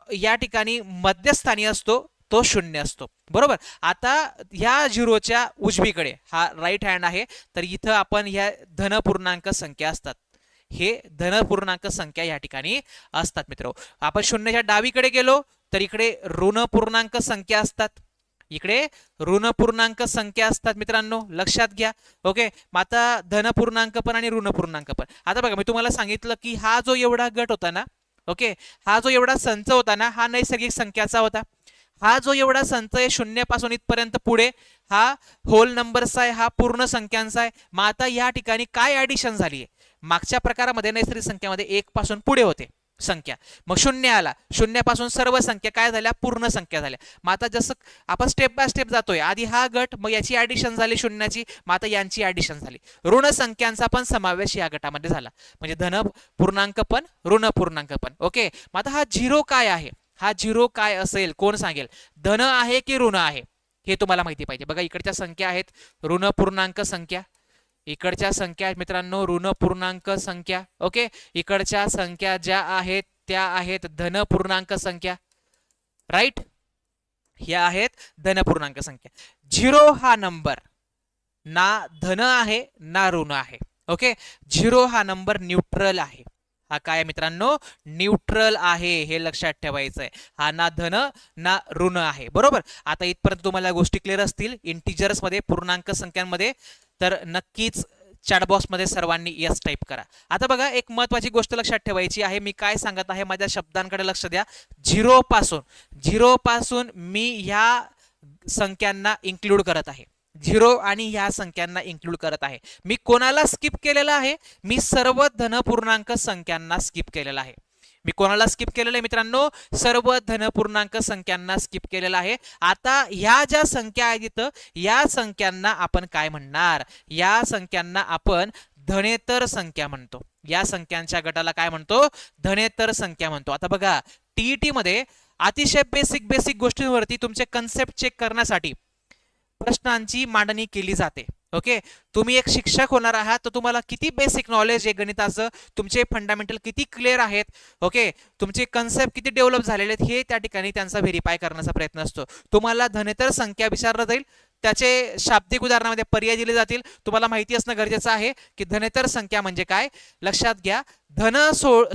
या ठिकाणी मध्यस्थानी असतो तो 0 असतो. बरोबर. आता ह्या झिरोच्या उजवीकडे हा राईट हँड आहे, तर इथं आपण ह्या धन पूर्णांक संख्या असतात. हे धन पूर्णांक संख्या या ठिकाणी असतात मित्र. आपण 0च्या डावीकडे गेलो तर इकडे ऋण पूर्णांक संख्या असतात. इकडे ऋण पूर्णांक संख्या असतात मित्रांनो, लक्षात घ्या. ओके, आता धन पूर्णांक पण आणि ऋण पूर्णांक पण. आता बघा, मी तुम्हाला सांगितलं की हा जो एवढा गट होता ना, ओके, हा जो एवढा संच होता ना, हा नैसर्गिक संख्याचा होता. हा जो एवढा संच आहे 0 पासून इथपर्यंत पुढे हा होल नंबरचा आहे, हा पूर्ण संख्यांचा आहे. मग आता या ठिकाणी काय ऍडिशन झाली आहे? मागच्या प्रकारामध्ये नैसर्गिक संख्यामध्ये 1 पासून पुढे होते संख्या, मग 0 आला, 0 पासून सर्व संख्या काय झाल्या? पूर्ण संख्या झाल्या. मग आता जसं आपण स्टेप बाय स्टेप जातोय, आधी हा गट, मग याची ऍडिशन झाली 0ची, मग आता यांची ऍडिशन झाली. ऋण संख्यांचा पण समावेश या गटामध्ये झाला, म्हणजे धन पूर्णांक पण ऋण पूर्णांक पण. ओके, मग आता हा झिरो काय आहे? हा झिरो काय असेल कोण सांगेल? धन आहे की ऋण आहे हे तुम्हाला माहिती पाहिजे. बघा, इकडच्या संख्या आहेत ऋण पूर्णांक संख्या, इकडच्या संख्या आहेत मित्रांनो ऋण पूर्णांक संख्या. ओके, इकडच्या संख्या ज्या आहेत त्या आहेत धन पूर्णांक संख्या. राईट, ह्या आहेत धन पूर्णांक संख्या. झिरो हा नंबर ना धन आहे ना ऋण आहे. ओके, झिरो हा नंबर न्यूट्रल आहे. हा काय मित्रांनो? न्यूट्रल आहे, हे लक्षात ठेवायचं आहे. हा ना धन ना ऋण आहे. बरोबर. आता इथपर्यंत तुम्हाला गोष्टी क्लिअर असतील इंटिजर्स मध्ये, पूर्णांक संख्यांमध्ये. तर नक्कीच चॅट बॉक्स मध्ये सर्वांनी यस टाईप करा. आता बघा, एक महत्वाची गोष्ट लक्षात ठेवायची आहे. मी काय सांगत आहे माझ्या शब्दांकडे लक्ष द्या. झिरो पासून मी ह्या संख्यांना इन्क्लूड करत आहे. झिरो आणि ह्या संख्यांना इन्क्लूड करत आहे. मी कोणाला स्किप केलेला आहे? मी सर्व धन पूर्णांक संख्यांना स्किप केलेला आहे. मी कोणाला स्किप केलेलं आहे मित्रांनो? सर्व धन पूर्णांक संख्यांना स्किप केलेला आहे. आता ह्या ज्या संख्या आहेत इथं, या संख्यांना आपण काय म्हणणार? या संख्यांना आपण धनेतर संख्या म्हणतो. या संख्यांच्या गटाला काय म्हणतो? धनेतर संख्या म्हणतो. आता बघा, टीईटी मध्ये अतिशय बेसिक गोष्टींवरती तुमचे कन्सेप्ट चेक करण्यासाठी प्रश्नांची मांडणी केली जाते. ओके, तुम्ही एक शिक्षक होणार आहात तर तुम्हाला किती बेसिक नॉलेज आहे गणिताचं, तुमचे फंडामेंटल किती क्लिअर आहेत, ओके, तुमचे कन्सेप्ट किती डेव्हलप झालेले आहेत, हे त्या ठिकाणी त्यांचा व्हेरीफाय करण्याचा प्रयत्न असतो. तुम्हाला धनेतर संख्या विचारलं जाईल, त्याचे शाब्दिक उदाहरणामध्ये पर्याय दिले जातील. तुम्हाला माहिती असणं गरजेचं आहे की धनेतर संख्या म्हणजे काय. लक्षात घ्या,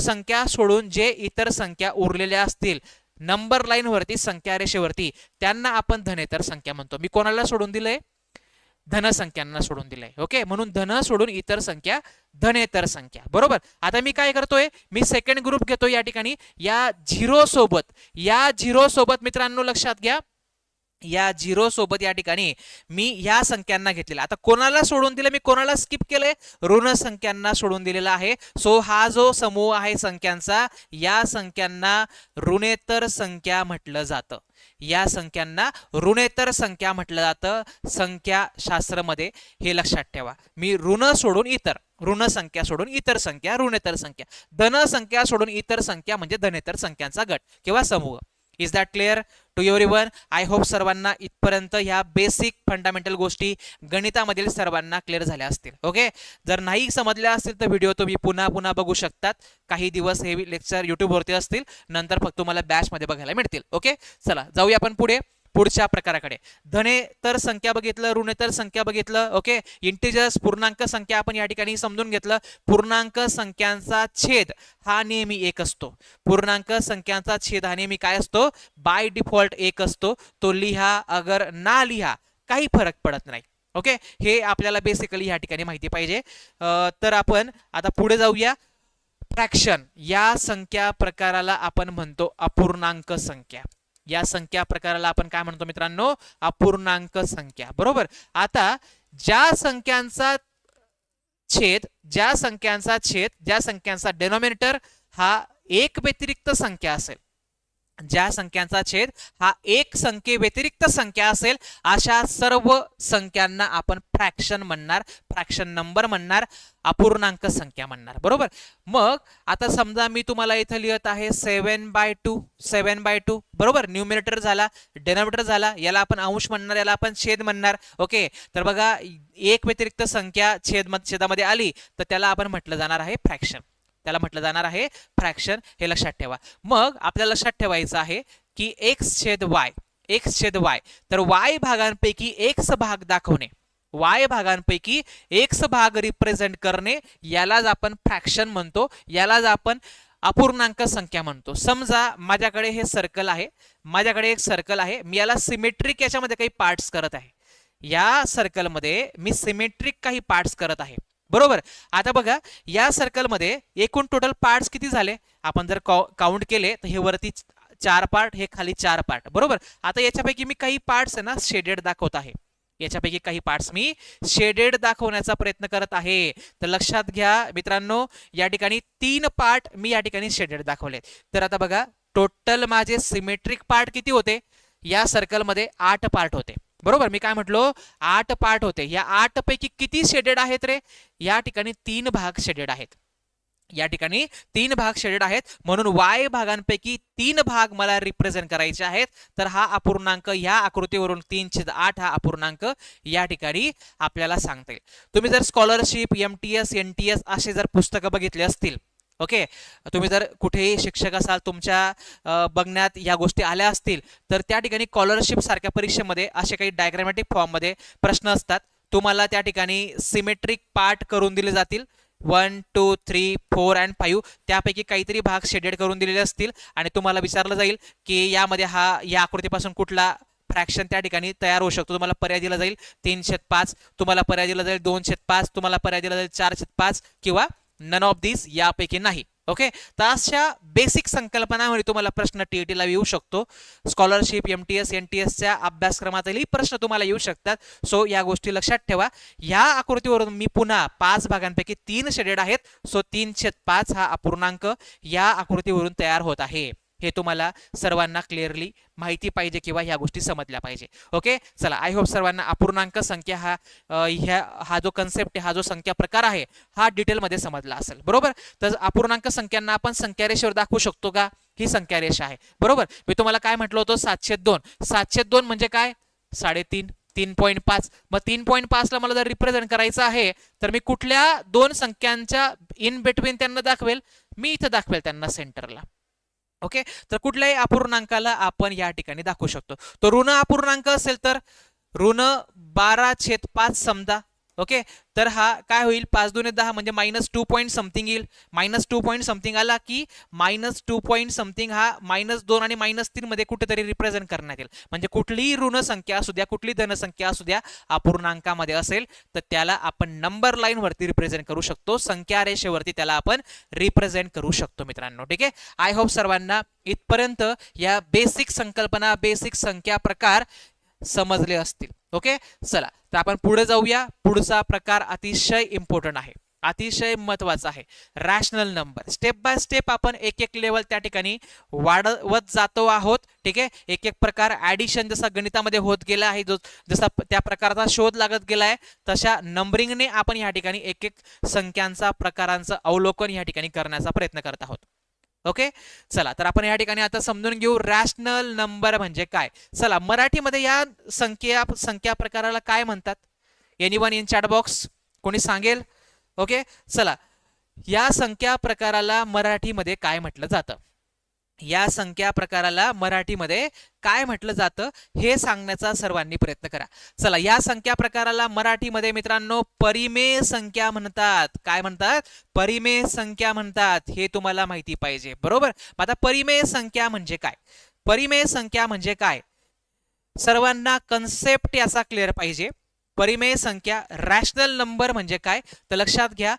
संख्या सोडून जे इतर संख्या उरलेल्या असतील नंबर लाईन वरती, संख्या रेषेवरती, त्यांना आपण धनेतर संख्या म्हणतो. मी कोणाला सोडून दिलंय? धनसंख्यांना सोडून दिलंय. ओके, म्हणून धन सोडून इतर संख्या धनेतर संख्या. बरोबर. आता मी काय करतोय? मी सेकंड ग्रुप घेतो या ठिकाणी. या झिरो सोबत मित्रांनो लक्षात घ्या, या झिरो सोबत या ठिकाणी मी ह्या संख्यांना घेतलेला. आता कोणाला सोडून दिलं? मी कोणाला स्किप केलंय? ऋण संख्यांना सोडून दिलेला आहे. सो हा जो समूह आहे संख्यांचा, या संख्यांना ऋणेतर संख्या म्हटलं जातं. या संख्यांना ऋणेतर संख्या म्हटलं जातं संख्याशास्त्रामध्ये. हे लक्षात ठेवा. मी ऋण सोडून इतर, ऋण संख्या सोडून इतर संख्या ऋणेतर संख्या, धन संख्या सोडून इतर संख्या म्हणजे धनेतर संख्यांचा गट किंवा समूह. Is that clear to everyone? I hope सर्वांना इथपर्यंत ह्या बेसिक फंडामेंटल गोष्टी गणितामधील सर्वांना क्लिअर झाल्या असतील. ओके, जर नाही समजल्या असतील तर व्हिडिओ तुम्ही पुन्हा पुन्हा बघू शकतात. काही दिवस हे लेक्चर युट्यूबवरती असतील, नंतर फक्त तुम्हाला बॅचमध्ये बघायला मिळतील. ओके, चला जाऊया आपण पुढच्या प्रकाराकडे. धनेतर संख्या बघितलं, ऋणेतर संख्या बघितलं. ओके, इंटिजर्स पूर्णांक संख्या आपण या ठिकाणी समजून घेतलं. पूर्णांक संख्यांचा छेद हा नेहमी 1 असतो. पूर्णांक संख्यांचा छेद हा नेहमी काय असतो? बाय डिफॉल्ट 1 असतो. तो लिहा अगर ना लिहा काही फरक पडत नाही. ओके, हे आपल्याला बेसिकली या ठिकाणी माहिती पाहिजे. तर आपण आता पुढे जाऊया. फ्रॅक्शन या संख्या प्रकाराला आपण म्हणतो अपूर्णांक संख्या. या संख्या प्रकाराला आपण काय म्हणतो मित्रांनो? अपूर्णांक संख्या. बरोबर. आता ज्या संख्यांचा डेनॉमिनेटर हा एक व्यतिरिक्त संख्या असेल, ज्या संख्यांचा छेद हा एक संख्ये व्यतिरिक्त संख्या असेल, अशा सर्व संख्यांना आपण फ्रॅक्शन म्हणणार, फ्रॅक्शन नंबर म्हणणार, अपूर्णांक संख्या म्हणणार. बरोबर. मग आता समजा मी तुम्हाला इथं लिहित आहे 7/2. बरोबर. न्यूमिनेटर झाला, डेनॉमिनेटर झाला, याला आपण अंश म्हणणार, याला आपण छेद म्हणणार. ओके, तर बघा एक व्यतिरिक्त संख्या छेदामध्ये आली तर त्याला आपण म्हटलं जाणार आहे फ्रॅक्शन. त्याला म्हटलं जाणार आहे फ्रॅक्शन. हे लक्षात ठेवा. मग आपल्याला लक्षात ठेवायचं आहे की x/y, तर y भागांपैकी x भाग दाखवणे, y भागांपैकी x भाग रिप्रेझेंट करणे, यालाच आपण फ्रॅक्शन म्हणतो, यालाच आपण अपूर्णांक संख्या म्हणतो. समजा माझ्याकडे हे सर्कल आहे, माझ्याकडे एक सर्कल आहे, मी याला सिमेट्रिक याच्यामध्ये काही पार्ट्स करत आहे. या सर्कलमध्ये मी सिमेट्रिक काही पार्ट्स करत आहे. बरोबर. आता बघा या सर्कलमध्ये एकूण टोटल पार्ट्स किती झाले? आपण जर काउंट केले तर हे वरती 4 पार्ट, हे खाली 4 पार्ट. बरोबर. आता याच्यापैकी मी काही पार्ट्स आहे ना शेडेड दाखवत आहे. याच्यापैकी काही पार्ट्स मी शेडेड दाखवण्याचा प्रयत्न करत आहे. तर लक्षात घ्या मित्रांनो, या ठिकाणी 3 पार्ट मी या ठिकाणी शेडेड दाखवले. तर आता बघा टोटल माझे सिमेट्रिक पार्ट किती होते? या सर्कलमध्ये 8 पार्ट होते. बरोबर. मी काय म्हटलो? 8 पार्ट होते. या 8 पैकी किती शेडेड आहेत रे? या ठिकाणी 3 भाग शेडेड आहेत. या ठिकाणी 3 भाग शेडेड आहेत. म्हणून y भागांपैकी 3 भाग मला रिप्रेझेंट करायचे आहेत. तर हा अपूर्णांक या आकृतीवरून 3/8 हा अपूर्णांक या ठिकाणी आपल्याला सांगता येईल. तुम्ही जर स्कॉलरशिप, MTS, NTS असे जर पुस्तकं बघितले असतील, ओके, तुम्ही जर कुठेही शिक्षक असाल, तुमच्या बघण्यात या गोष्टी आल्या असतील, तर त्या ठिकाणी स्कॉलरशिप सारख्या परीक्षेमध्ये असे काही डायग्रामॅटिक फॉर्ममध्ये प्रश्न असतात. तुम्हाला त्या ठिकाणी सिमेट्रिक पार्ट करून दिले जातील. 1, 2, 3, 4 and 5 त्यापैकी काहीतरी भाग शेडेड करून दिलेले असतील आणि तुम्हाला विचारलं जाईल की यामध्ये या आकृतीपासून कुठला फ्रॅक्शन त्या ठिकाणी तयार होऊ शकतो. तुम्हाला पर्याय दिला जाईल 3/5, तुम्हाला पर्याय दिला जाईल 2/5, तुम्हाला पर्याय दिला जाईल 4/5 किंवा नन ऑफ दिस, यापैकी नाही. ओके, तर अशा बेसिक संकल्पनांवर तुम्हाला प्रश्न टीईटीला येऊ शकतो. स्कॉलरशिप, MTS, NTSच्या अभ्यासक्रमातही प्रश्न तुम्हाला येऊ शकतात. सो या गोष्टी लक्षात ठेवा. या आकृतीवरून मी पुन्हा 5 भागांपैकी 3 शेडेड आहेत. सो 3/5 हा अपूर्णांक या आकृतीवरून तयार होत आहे. हे तुम्हाला सर्वांना क्लिअरली माहिती पाहिजे किंवा ह्या गोष्टी समजल्या पाहिजे. ओके, चला, आय होप सर्वांना अपूर्णांक संख्या हा जो कन्सेप्ट आहे, हा जो संख्या प्रकार आहे, हा डिटेलमध्ये समजला असेल. बरोबर. तर अपूर्णांक संख्यांना आपण संख्या रेषेवर दाखवू शकतो का? ही संख्या रेषा आहे. बरोबर. मी तुम्हाला काय म्हटलं होतं? 7/2 म्हणजे काय? 3.5. 3.5. मग 3.5 ला मला जर रिप्रेझेंट करायचं आहे तर मी कुठल्या 2 संख्यांच्या इन बिटवीन त्यांना दाखवेल? मी इथं दाखवेल त्यांना सेंटरला. ओके, तर कुठल्याही अपूर्णांकाला आपण या ठिकाणी दाखवू शकतो. तो ऋण अपूर्णांक असेल तर ऋण 12/5 समजा. ओके, तर हा काय होईल? 5 दुने 10 म्हणजे -2 पॉईंट समथिंग येईल. -2 पॉईंट समथिंग आला की -2 पॉईंट समथिंग हा -2 आणि -3 मध्ये कुठेतरी रिप्रेझेंट करण्यात येईल. म्हणजे कुठलीही ऋण संख्या असू द्या, कुठली धन संख्या असू द्या, अपूर्णांकामध्ये असेल तर त्याला आपण नंबर लाईन वरती रिप्रेझेंट करू शकतो, संख्या रेषेवरती त्याला आपण रिप्रेझेंट करू शकतो मित्रांनो. ठीक आहे. आय होप सर्वांना इथपर्यंत या बेसिक संकल्पना, बेसिक संख्या प्रकार समजले असतील. ओके, चला, तर आपण पुढे जाऊया. पुढचा प्रकार अतिशय इम्पॉर्टंट आहे, अतिशय महत्वाचा आहे, rational number. Step by step आपण एक लेवल त्या ठिकाणी वाढवत जातो आहोत. ठीक आहे. एक प्रकार ऍडिशन जसा गणितामध्ये होत गेला आहे, जसा त्या प्रकाराचा शोध लागत गेला आहे, तशा नंबरिंगने आपण या ठिकाणी एक संख्यांचा प्रकारांचं अवलोकन या ठिकाणी करण्याचा प्रयत्न करत आहोत. ओके, चला तर आपण या ठिकाणी आता समजून घेऊ रॅशनल नंबर म्हणजे काय. चला मराठीमध्ये या संख्या प्रकाराला काय म्हणतात. एनीवन इन चॅट बॉक्स, कोणी सांगेल. ओके, चला या संख्या प्रकाराला मराठीमध्ये काय म्हटलं जातं. या संख्या प्रकाराला मराठीमध्ये काय म्हटलं जातं हे सांगण्याचा सर्वांनी प्रयत्न करा. चला या संख्या प्रकाराला मराठीमध्ये मित्रांनो परिमेय संख्या म्हणतात. काय म्हणतात, परिमेय संख्या म्हणतात. हे तुम्हाला माहिती पाहिजे, बरोबर. आता परिमेय संख्या म्हणजे काय, परिमेय संख्या म्हणजे काय, सर्वांना कन्सेप्ट याचा क्लिअर पाहिजे. परिमेय संख्या रॅशनल नंबर म्हणजे काय, तर लक्षात घ्या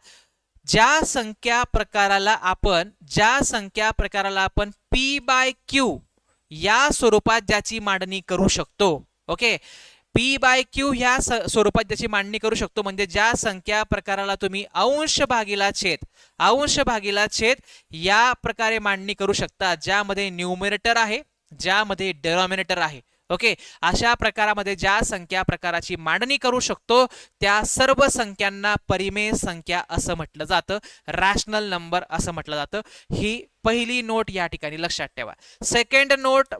ज्या संख्या प्रकाराला आपण पी बाय क्यू या स्वरूपात ज्याची मांडणी करू शकतो. ओके, पी बाय क्यू ह्या स्वरूपात ज्याची मांडणी करू शकतो म्हणजे ज्या संख्या प्रकाराला तुम्ही अंश भागिला छेद या प्रकारे मांडणी करू शकता, ज्यामध्ये न्यूमरेटर आहे, ज्यामध्ये डिनॉमिनेटर आहे. ओके, अशा प्रकारामध्ये ज्या संख्या प्रकाराची मांडणी करू शकतो त्या सर्व संख्यांना परिमेय संख्या असं म्हटलं जातं, रॅशनल नंबर असं म्हटलं जातं. ही पहिली नोट या ठिकाणी लक्षात ठेवा. सेकंड नोट,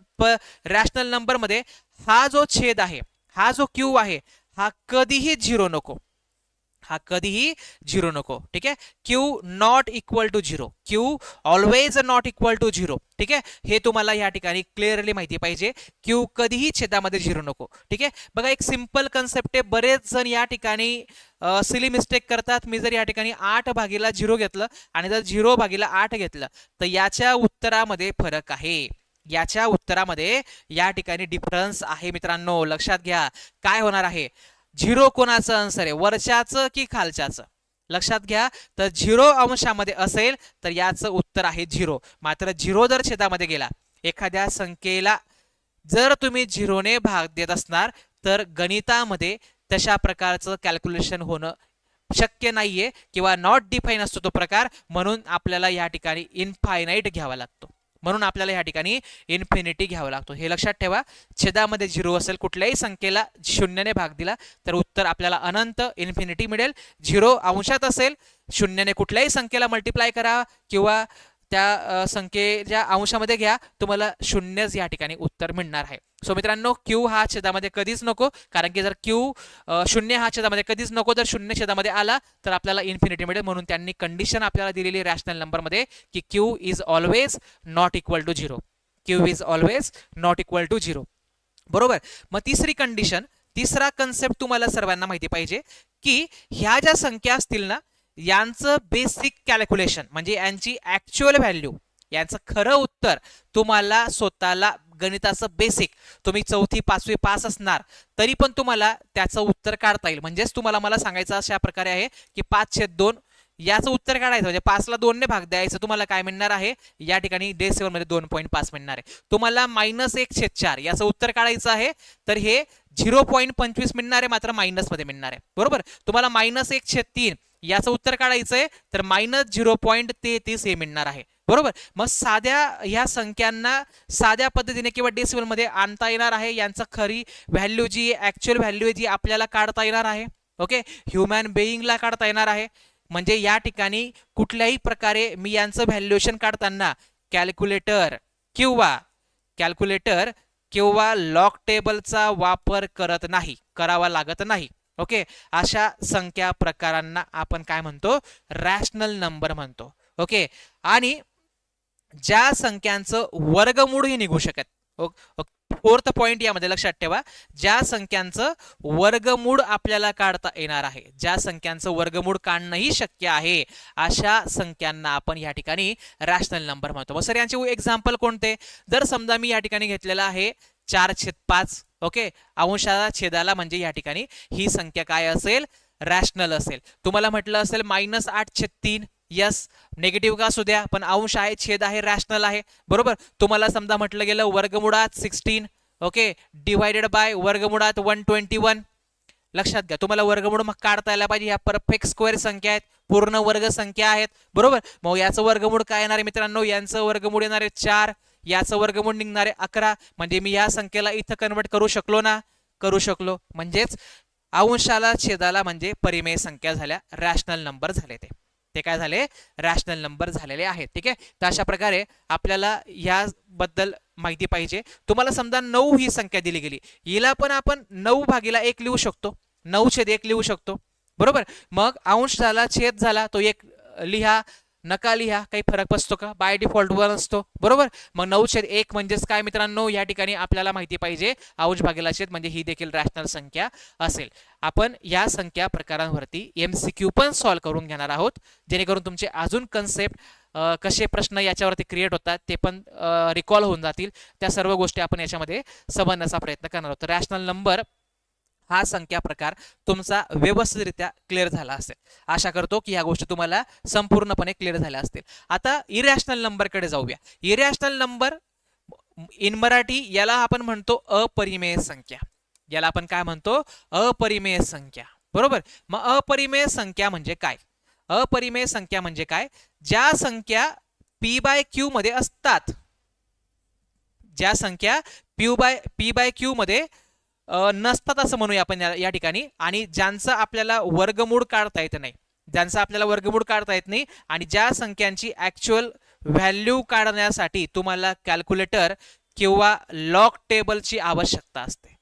रॅशनल नंबर मध्ये हा जो छेद आहे, हा जो क्यू आहे, हा कधीही झिरो नको, हा कधीही झिरो नको. ठीक आहे, Q not equal to zero, Q always not equal to zero. ठीक आहे, हे तुम्हाला या ठिकाणी क्लिअरली माहिती पाहिजे. क्यू कधीही छेदामध्ये झिरो नको. ठीक आहे, बघा एक सिंपल कन्सेप्ट आहे. बरेच जण या ठिकाणी सिली मिस्टेक करतात. मी जर या ठिकाणी 8 भागिला 0 घेतलं आणि जर 0 भागिला 8 घेतलं तर याच्या उत्तरामध्ये फरक आहे, याच्या उत्तरामध्ये या ठिकाणी डिफरन्स आहे मित्रांनो. लक्षात घ्या काय होणार आहे. झिरो कोणाचं आन्सर आहे, वरच्याचं की खालच्याचं. लक्षात घ्या, तर 0 अंशामध्ये असेल तर याचं उत्तर आहे 0. मात्र 0 जर छेदामध्ये गेला, एखाद्या संख्येला जर तुम्ही 0 ने भाग देत असणार तर गणितामध्ये तशा प्रकारचं कॅल्क्युलेशन होणं शक्य नाहीये किंवा नॉट डिफाईन असतो तो प्रकार. म्हणून आपल्याला या ठिकाणी इनफायनाईट घ्यावा लागतो, म्हणून आपल्याला या ठिकाणी इन्फिनिटी घ्यावा लागतो. हे लक्षात ठेवा. छेदामध्ये 0 असेल, कुठल्याही संख्येला 0 ने भाग दिला तर उत्तर आपल्याला अनंत इन्फिनिटी मिळेल. 0 अंशात असेल, 0 ने कुठल्याही संख्येला मल्टिप्लाय करा किंवा त्या संख्येच्या अंशामध्ये घ्या, तुम्हाला 0च या ठिकाणी उत्तर मिळणार आहे. सो मित्रांनो, क्यू हा छेदामध्ये कधीच नको, कारण की जर क्यू 0 हा छेदामध्ये कधीच नको, जर 0 छेदामध्ये आला तर आपल्याला इन्फिनिटी मिळेल. म्हणून त्यांनी कंडिशन आपल्याला दिलेली रॅशनल नंबरमध्ये की Q is always not equal to 0, Q is always not equal to 0, बरोबर. मग तिसरी कंडिशन, तिसरा कन्सेप्ट तुम्हाला सर्वांना माहिती पाहिजे की ह्या ज्या संख्या असतील ना, यांचं बेसिक कॅल्क्युलेशन म्हणजे यांची ऍक्च्युअल व्हॅल्यू, यांचं खरं उत्तर तुम्हाला स्वतःला गणिताचं बेसिक, तुम्ही 4थी 5वी पास असणार तरी पण तुम्हाला त्याचं उत्तर काढता येईल. म्हणजेच तुम्हाला मला सांगायचं अशा प्रकारे आहे की 5/2 याचं उत्तर काढायचं म्हणजे 5ला 2 ने भाग द्यायचं, तुम्हाला काय मिळणार आहे या ठिकाणी डेसिमल मध्ये 2.5 मिळणार आहे. तुम्हाला -1/4 याचं उत्तर काढायचं आहे तर हे 0.25 मिळणार आहे, मात्र मायनस मध्ये मिळणार आहे, बरोबर. तुम्हाला -1/3 याचं उत्तर काढायचंय तर -0.33 हे मिळणार आहे, बरोबर. मग साध्या ह्या संख्यांना साध्या पद्धतीने किंवा डेसिमल मध्ये आणता येणार आहे. यांचं खरी व्हॅल्यू जी ऍक्च्युअल व्हॅल्यू जी आपल्याला काढता येणार आहे. ओके, ह्युमन बेईंगला काढता येणार आहे. म्हणजे या ठिकाणी कुठल्याही प्रकारे मी यांचं व्हॅल्युएशन काढताना कॅल्क्युलेटर किंवा लॉग टेबलचा वापर करावा लागत नाही. ओके, अशा संख्या प्रकारांना आपण काय म्हणतो, रॅशनल नंबर म्हणतो. ओके, आणि ज्या संख्यांचं वर्गमूळ हे निघू शकत, फोर्थ पॉइंट यामध्ये लक्षात ठेवा, ज्या संख्यांचं वर्गमूळ आपल्याला काढता येणार आहे, ज्या संख्यांचं वर्गमूळ काढणंही शक्य आहे, अशा संख्यांना आपण या ठिकाणी रॅशनल नंबर म्हणतो. मग सर यांचे एक्झाम्पल कोणते, जर समजा मी या ठिकाणी घेतलेला आहे 4/5, ओके, अंशाला छेदाला म्हणजे या ठिकाणी ही संख्या काय असेल, रॅशनल असेल. तुम्हाला म्हटलं असेल -8/3, यस, निगेटिव्ह का असू द्या पण अंश आहे, छेद आहे, रॅशनल आहे, बरोबर. तुम्हाला समजा म्हटलं गेलं वर्गमुळात 16, ओके, डिवायडेड बाय वर्गमुळात 121. लक्षात घ्या, तुम्हाला वर्गमूळ मग काढता यायला पाहिजे. ह्या परफेक्ट स्क्वेअर संख्या आहेत, पूर्ण वर्ग संख्या आहेत, बरोबर. मग याचं वर्गमूळ काय येणार आहे मित्रांनो, यांचं वर्गमूळ येणार आहे 4, याचं वर्गमूळ निघणार आहे 11. म्हणजे मी या संख्येला इथं कन्वर्ट करू शकलो ना, करू शकलो. म्हणजेच अंशाला छेदाला म्हणजे परिमेय संख्या झाल्या, रॅशनल नंबर झाले ते. ते काय झाले, रॅशनल नंबर झालेले आहेत. ठीक आहे, तर अशा प्रकारे आपल्याला याबद्दल माहिती पाहिजे. तुम्हाला समजा 9 ही संख्या दिली गेली, हिला पण आपण 9/1 लिहू शकतो, 9/1 लिहू शकतो. बरोबर, मग अंश झाला, छेद झाला, तो 1 लिहा, नका लिहा, काही फरक पडतो का, बाय डिफॉल्ट 1 असतो. बरोबर, मग 9/1 म्हणजेच काय मित्रांनो, या ठिकाणी आपल्याला माहिती पाहिजे अंश भागिले छेद म्हणजे ही देखील रॅशनल संख्या असेल. आपण या संख्या प्रकारांवरती MCQ पण सॉल्व्ह करून घेणार आहोत, जेणेकरून तुमचे अजून कन्सेप्ट कसे प्रश्न याच्यावरती क्रिएट होतात ते पण रिकॉल होऊन जातील. त्या सर्व गोष्टी आपण याच्यामध्ये समजण्याचा प्रयत्न करणार आहोत. रॅशनल नंबर हा संख्या प्रकार तुमचा व्यवस्थितरित्या क्लिअर झाला असेल. आशा करतो की या गोष्टी तुम्हाला संपूर्णपणे क्लिअर झाल्या असतील. आता इरॅशनल नंबरकडे जाऊया. इरॅशनल नंबर इन मराठी याला आपण म्हणतो अपरिमेय संख्या. याला आपण काय म्हणतो, अपरिमेय संख्या. बरोबर, मग अपरिमेय संख्या म्हणजे काय, अपरिमेय संख्या म्हणजे काय, ज्या संख्या p/q मध्ये असतात, ज्या संख्या p/q मध्ये नसतात असं म्हणूया आपण या ठिकाणी, आणि ज्यांचं आपल्याला वर्गमूळ काढता येत नाही, ज्यांचा आपल्याला वर्गमूळ काढता येत नाही, आणि ज्या संख्यांची ऍक्च्युअल व्हॅल्यू काढण्यासाठी तुम्हाला कॅल्क्युलेटर किंवा लॉग टेबलची आवश्यकता असते.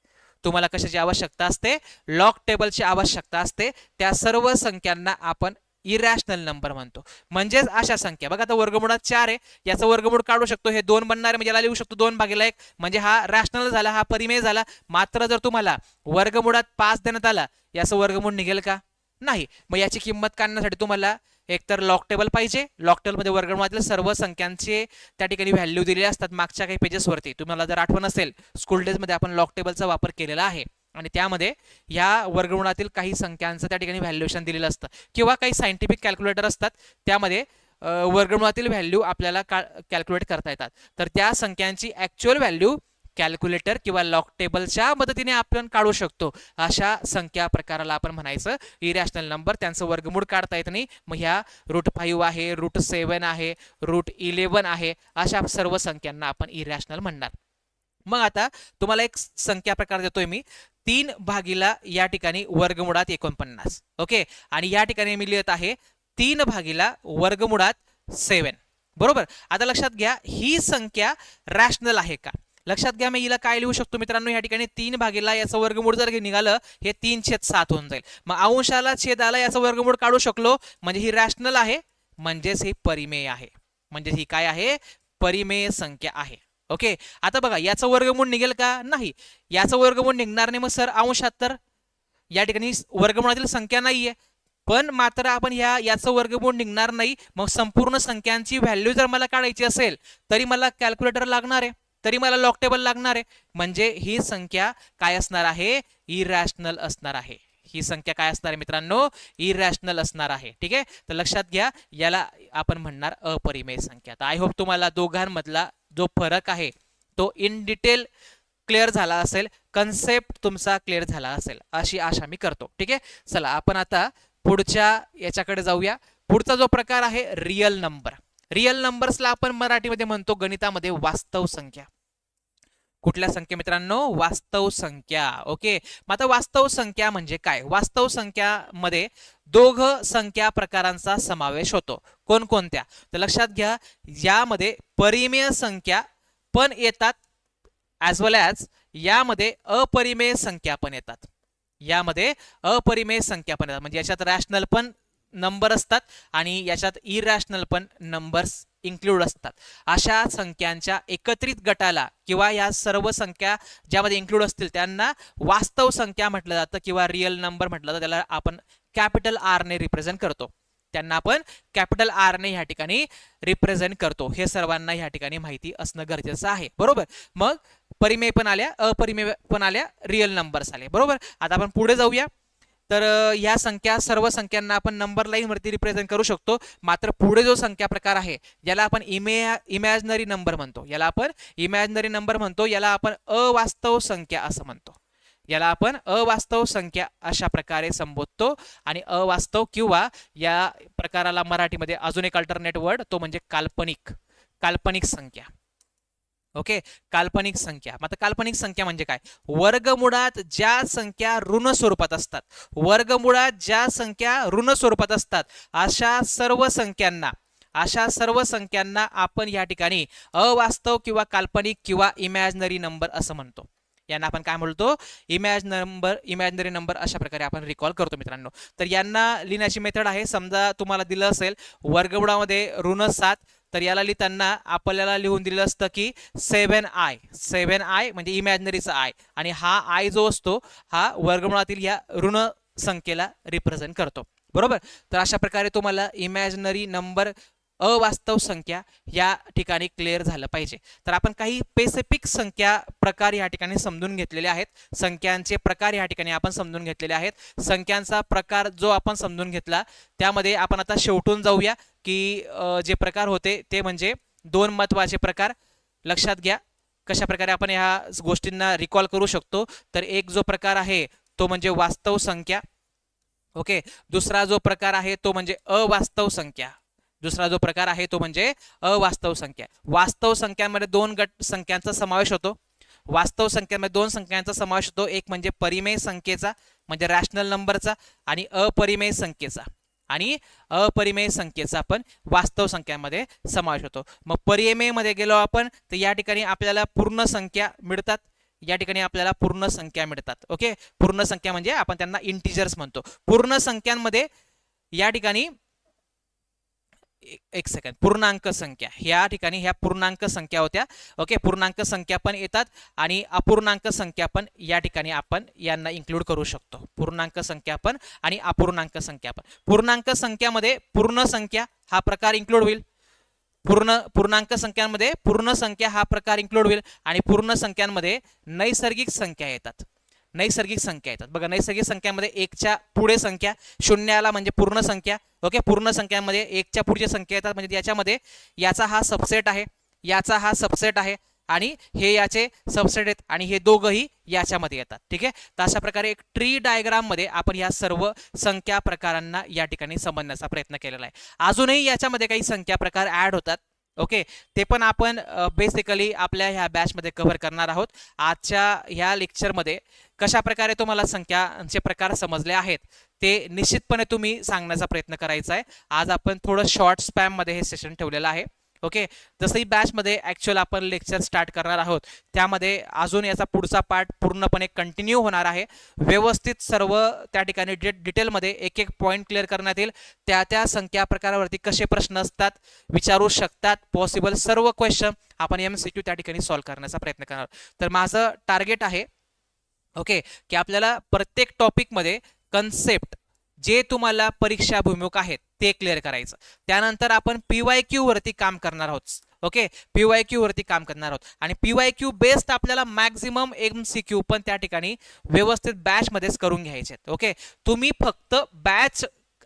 तुम्हाला कशाची आवश्यकता असते, लॉग टेबलची आवश्यकता असते. त्या सर्व संख्यांना आपण इरॅशनल नंबर म्हणतो. म्हणजेच अशा संख्या बघा, आता वर्गमूळात 4 आहे, याचा वर्गमूळ काढू शकतो, हे 2 बनणार आहे म्हणजे याला लिहू शकतो 2/1, म्हणजे हा रॅशनल झाला, हा परिमेय झाला. मात्र जर तुम्हाला वर्गमूळात 5 देण्यात आला, याचं वर्गमूळ निघेल का, नाही. मग याची किंमत काढण्यासाठी तुम्हाला एकतर लॉग टेबल पाहिजे, लॉग टेबलमध्ये वर्गमूळातील सर्व संख्यांचे त्या ठिकाणी व्हॅल्यू दिलेले असतात. मागच्या काही पेजेसवरती तुम्हाला जर आठवण असेल, स्कूल डेजमध्ये आपण लॉग टेबलचा वापर केलेला आहे, आणि त्यामध्ये या वर्गमूळातील काही संख्यांचं त्या ठिकाणी व्हॅल्युएशन दिलेलं असतं, किंवा काही सायंटिफिक कॅल्क्युलेटर असतात, त्यामध्ये वर्गमूळातील व्हॅल्यू आपल्याला कॅल्क्युलेट करता येतात. तर त्या संख्यांची ऍक्च्युअल व्हॅल्यू कॅल्क्युलेटर किंवा लॉग टेबलच्या मदतीने आपण काढू शकतो. अशा संख्या प्रकाराला आपण म्हणायचं इरॅशनल नंबर. त्यांचं वर्गमूळ काढता येत नाही, मग ह्या √5 आहे, √7 आहे, √11 आहे, अशा सर्व संख्यांना आपण इरॅशनल म्हणणार. मग आता तुम्हाला एक संख्या प्रकार देतोय मी, 3 या ठिकाणी वर्गमुळात 49. ओके, आणि या ठिकाणी मी लिहित आहे 3/7. बरोबर, आता लक्षात घ्या, ही संख्या रॅशनल आहे का, लक्षात घ्या. मी हिला काय लिहू शकतो मित्रांनो, या ठिकाणी 3 याचं वर्गमूळ जर निघालं, हे 3/7 होऊन जाईल. मग अंशाला छेदाला याचं वर्गमूळ काढू शकलो, म्हणजे ही रॅशनल आहे, म्हणजेच ही परिमेय आहे, म्हणजेच ही काय आहे, परिमेय संख्या आहे. ओके, आता बघा, याचं वर्गमूळ निघेल का, नाही, याचं वर्गमूळ निघणार नाही. मग सर अंशात तर या ठिकाणी वर्गमूळातील संख्या नाहीये, पण मात्र आपण याचं वर्गमूळ निघणार नाही. मग संपूर्ण संख्यांची व्हॅल्यू जर मला काढायची असेल, तरी मला कॅल्क्युलेटर लागणार आहे, तरी मला लॉग टेबल लागणार आहे, म्हणजे ही संख्या काय असणार आहे, इरॅशनल असणार आहे. ही संख्या काय असणार आहे मित्रांनो, इरॅशनल असणार आहे. ठीक आहे, तर लक्षात घ्या, याला आपण म्हणणार अपरिमेय संख्या. तर आय होप तुम्हाला दोघांमधला जो फरक आहे तो इन डिटेल क्लिअर झाला असेल, कन्सेप्ट तुमचा क्लिअर झाला असेल, अशी आशा मी करतो. ठीक आहे, चला आपण आता पुढच्या याच्याकडे जाऊया. पुढचा जो प्रकार आहे रियल नंबर. रियल नंबर्सला आपण मराठीमध्ये म्हणतो गणितामध्ये वास्तव संख्या. कुठल्या संख्या मित्रांनो, वास्तव संख्या. ओके, मग आता वास्तव संख्या म्हणजे काय, वास्तव संख्यामध्ये दोघ संख्या प्रकारांचा समावेश होतो. कोणकोणत्या, तर लक्षात घ्या, यामध्ये परिमेय संख्या पण येतात, ॲज वेल ॲज यामध्ये अपरिमेय संख्या पण येतात. यामध्ये अपरिमेय संख्या पण येतात, म्हणजे याच्यात रॅशनल पण नंबर असतात आणि याच्यात इरॅशनल पण नंबर्स इन्क्लूड असतात. अशा संख्यांच्या एकत्रित गटाला किंवा या सर्व संख्या ज्यामध्ये इन्क्लूड असतील त्यांना वास्तव संख्या म्हटलं जातं, किंवा रियल नंबर म्हटलं जातं. त्याला आपण कॅपिटल आर ने रिप्रेझेंट करतो, त्यांना आपण कॅपिटल आर ने ह्या ठिकाणी रिप्रेझेंट करतो. हे सर्वांना ह्या ठिकाणी माहिती असणं गरजेचं आहे. बरोबर, मग परिमेय पण आल्या, अपरिमेय पण आल्या, रियल नंबर्स आले. बरोबर, आता आपण पुढे जाऊया. तर या संख्या सर्व संख्यांना आपण नंबर लाईन वरती रिप्रेझेंट करू शकतो. मात्र पुढे जो संख्या प्रकार आहे याला आपण इमॅजिनरी नंबर म्हणतो, याला आपण इमॅजिनरी नंबर म्हणतो, याला आपण अवास्तव संख्या असं म्हणतो. याला आपण अवास्तव संख्या अशा प्रकारे संबोधतो. आणि अवास्तव किंवा या प्रकाराला मराठीमध्ये अजून एक अल्टरनेट वर्ड, तो म्हणजे काल्पनिक, काल्पनिक संख्या. ओके, काल्पनिक संख्या. मग आता काल्पनिक संख्या म्हणजे काय? वर्गमुळात ज्या संख्या ऋण स्वरूपात असतात, वर्गमुळात ज्या संख्या ऋण स्वरूपात असतात, अशा सर्व संख्यांना आपण या ठिकाणी अवास्तव किंवा काल्पनिक किंवा इमॅजिनरी नंबर असं म्हणतो. यांना आपण काय म्हणतो? इमॅजिनरी नंबर अशा प्रकारे आपण रिकॉल करतो मित्रांनो. तर यांना लिहिण्याची मेथड आहे. समजा तुम्हाला दिलं असेल वर्गमुळामध्ये ऋण 7, तर याला लिहिताना आपल्याला लिहून दिलं असतं की 7i म्हणजे इमॅजिनरीचा आय, आणि हा आय जो असतो हा वर्गमुळातील या ऋण संख्येला रिप्रेझेंट करतो. बरोबर. तर अशा प्रकारे तुम्हाला इमॅजिनरी नंबर, अवास्तव संख्या या ठिकाणी क्लिअर झालं पाहिजे. तर आपण काही स्पेसिफिक संख्या प्रकार या ठिकाणी समजून घेतलेले आहेत. संख्यांचे प्रकार या ठिकाणी आपण समजून घेतलेले आहेत. संख्यांचा प्रकार जो आपण समजून घेतला त्यामध्ये आपण आता शेवटून जाऊया की जे प्रकार होते ते म्हणजे 2 महत्त्वाचे प्रकार लक्षात घ्या. कशा प्रकारे आपण ह्या गोष्टींना रिकॉल करू शकतो. तर एक जो प्रकार आहे तो म्हणजे वास्तव संख्या. ओके. दुसरा जो प्रकार आहे तो म्हणजे अवास्तव संख्या. अवास्तव संख्या. वास्तव संख्यांमध्ये 2 गट संख्यांचा समावेश होतो. एक म्हणजे परिमेय संख्येचा म्हणजे रॅशनल नंबरचा, आणि अपरिमेय संख्येचा पण वास्तव संख्यांमध्ये समावेश होतो. मग परिमेय मध्ये गेलो आपण तर या ठिकाणी आपल्याला पूर्ण संख्या मिळतात. ओके. पूर्ण संख्या म्हणजे आपण त्यांना इंटिजर्स म्हणतो. पूर्ण संख्यांमध्ये या ठिकाणी एक सेकंड, पूर्णांक संख्या या ठिकाणी ह्या पूर्णांक संख्या होत्या. ओके. पूर्णांक संख्या पण येतात आणि अपूर्णांक संख्या पण या ठिकाणी आपण यांना इन्क्लूड करू शकतो. पूर्णांक संख्या पण आणि अपूर्णांक संख्या पण. पूर्णांक संख्यामध्ये पूर्ण संख्या हा प्रकार इन्क्लूड होईल. पूर्णांक संख्यांमध्ये पूर्ण संख्या हा प्रकार इन्क्लूड होईल, आणि पूर्ण संख्यांमध्ये नैसर्गिक संख्या येतात. बघा, नैसर्गिक संख्यामध्ये 1च्या पुढे संख्या, 0 आला म्हणजे पूर्ण संख्या. ओके. पूर्ण संख्यांमध्ये 1च्या पुढच्या संख्या येतात, म्हणजे याच्यामध्ये याचा हा सबसेट आहे, आणि हे याचे सबसेट आहेत, आणि हे दोघंही याच्यामध्ये येतात. ठीक आहे. तर अशा प्रकारे एक ट्री डायग्राम मध्ये आपण या सर्व संख्या प्रकारांना या ठिकाणी समजण्याचा प्रयत्न केलेला आहे. अजूनही याच्यामध्ये काही संख्या प्रकार ऍड होतात. ओके. ते पण आपण बेसिकली आपल्या ह्या बॅचमध्ये कव्हर करणार आहोत. आजच्या ह्या लेक्चरमध्ये कशा प्रकारे तुम्हाला संख्यांचे प्रकार समजले आहेत ते निश्चितपणे तुम्ही सांगण्याचा प्रयत्न करायचा आहे. आज आपण थोडं शॉर्ट स्पॅम मध्ये हे सेशन ठेवलेलं आहे. ओके. जसंही बॅचमध्ये ॲक्च्युअल आपण लेक्चर स्टार्ट करणार आहोत त्यामध्ये अजून याचा पुढचा पार्ट पूर्णपणे कंटिन्यू होणार आहे. व्यवस्थित सर्व त्या ठिकाणी डिटेलमध्ये एक एक पॉईंट क्लिअर करण्यात येईल. त्या संख्या प्रकारावरती कसे प्रश्न असतात, विचारू शकतात, पॉसिबल सर्व क्वेश्चन आपण MCQ त्या ठिकाणी सॉल्व्ह करण्याचा प्रयत्न करणार. तर माझं टार्गेट आहे ओके की आपल्याला प्रत्येक टॉपिकमध्ये कन्सेप्ट जे तुम्हाला परीक्षाभिमुख आहेत ते क्लिअर करायचं. त्यानंतर आपण PYQ वरती काम करणार आहोत. ओके. PYQ वरती काम करणार आहोत, आणि PYQ बेस्ड आपल्याला मॅक्झिमम MCQ पण त्या ठिकाणी व्यवस्थित बॅच मध्येच करून घ्यायचे आहेत. ओके. तुम्ही फक्त बॅच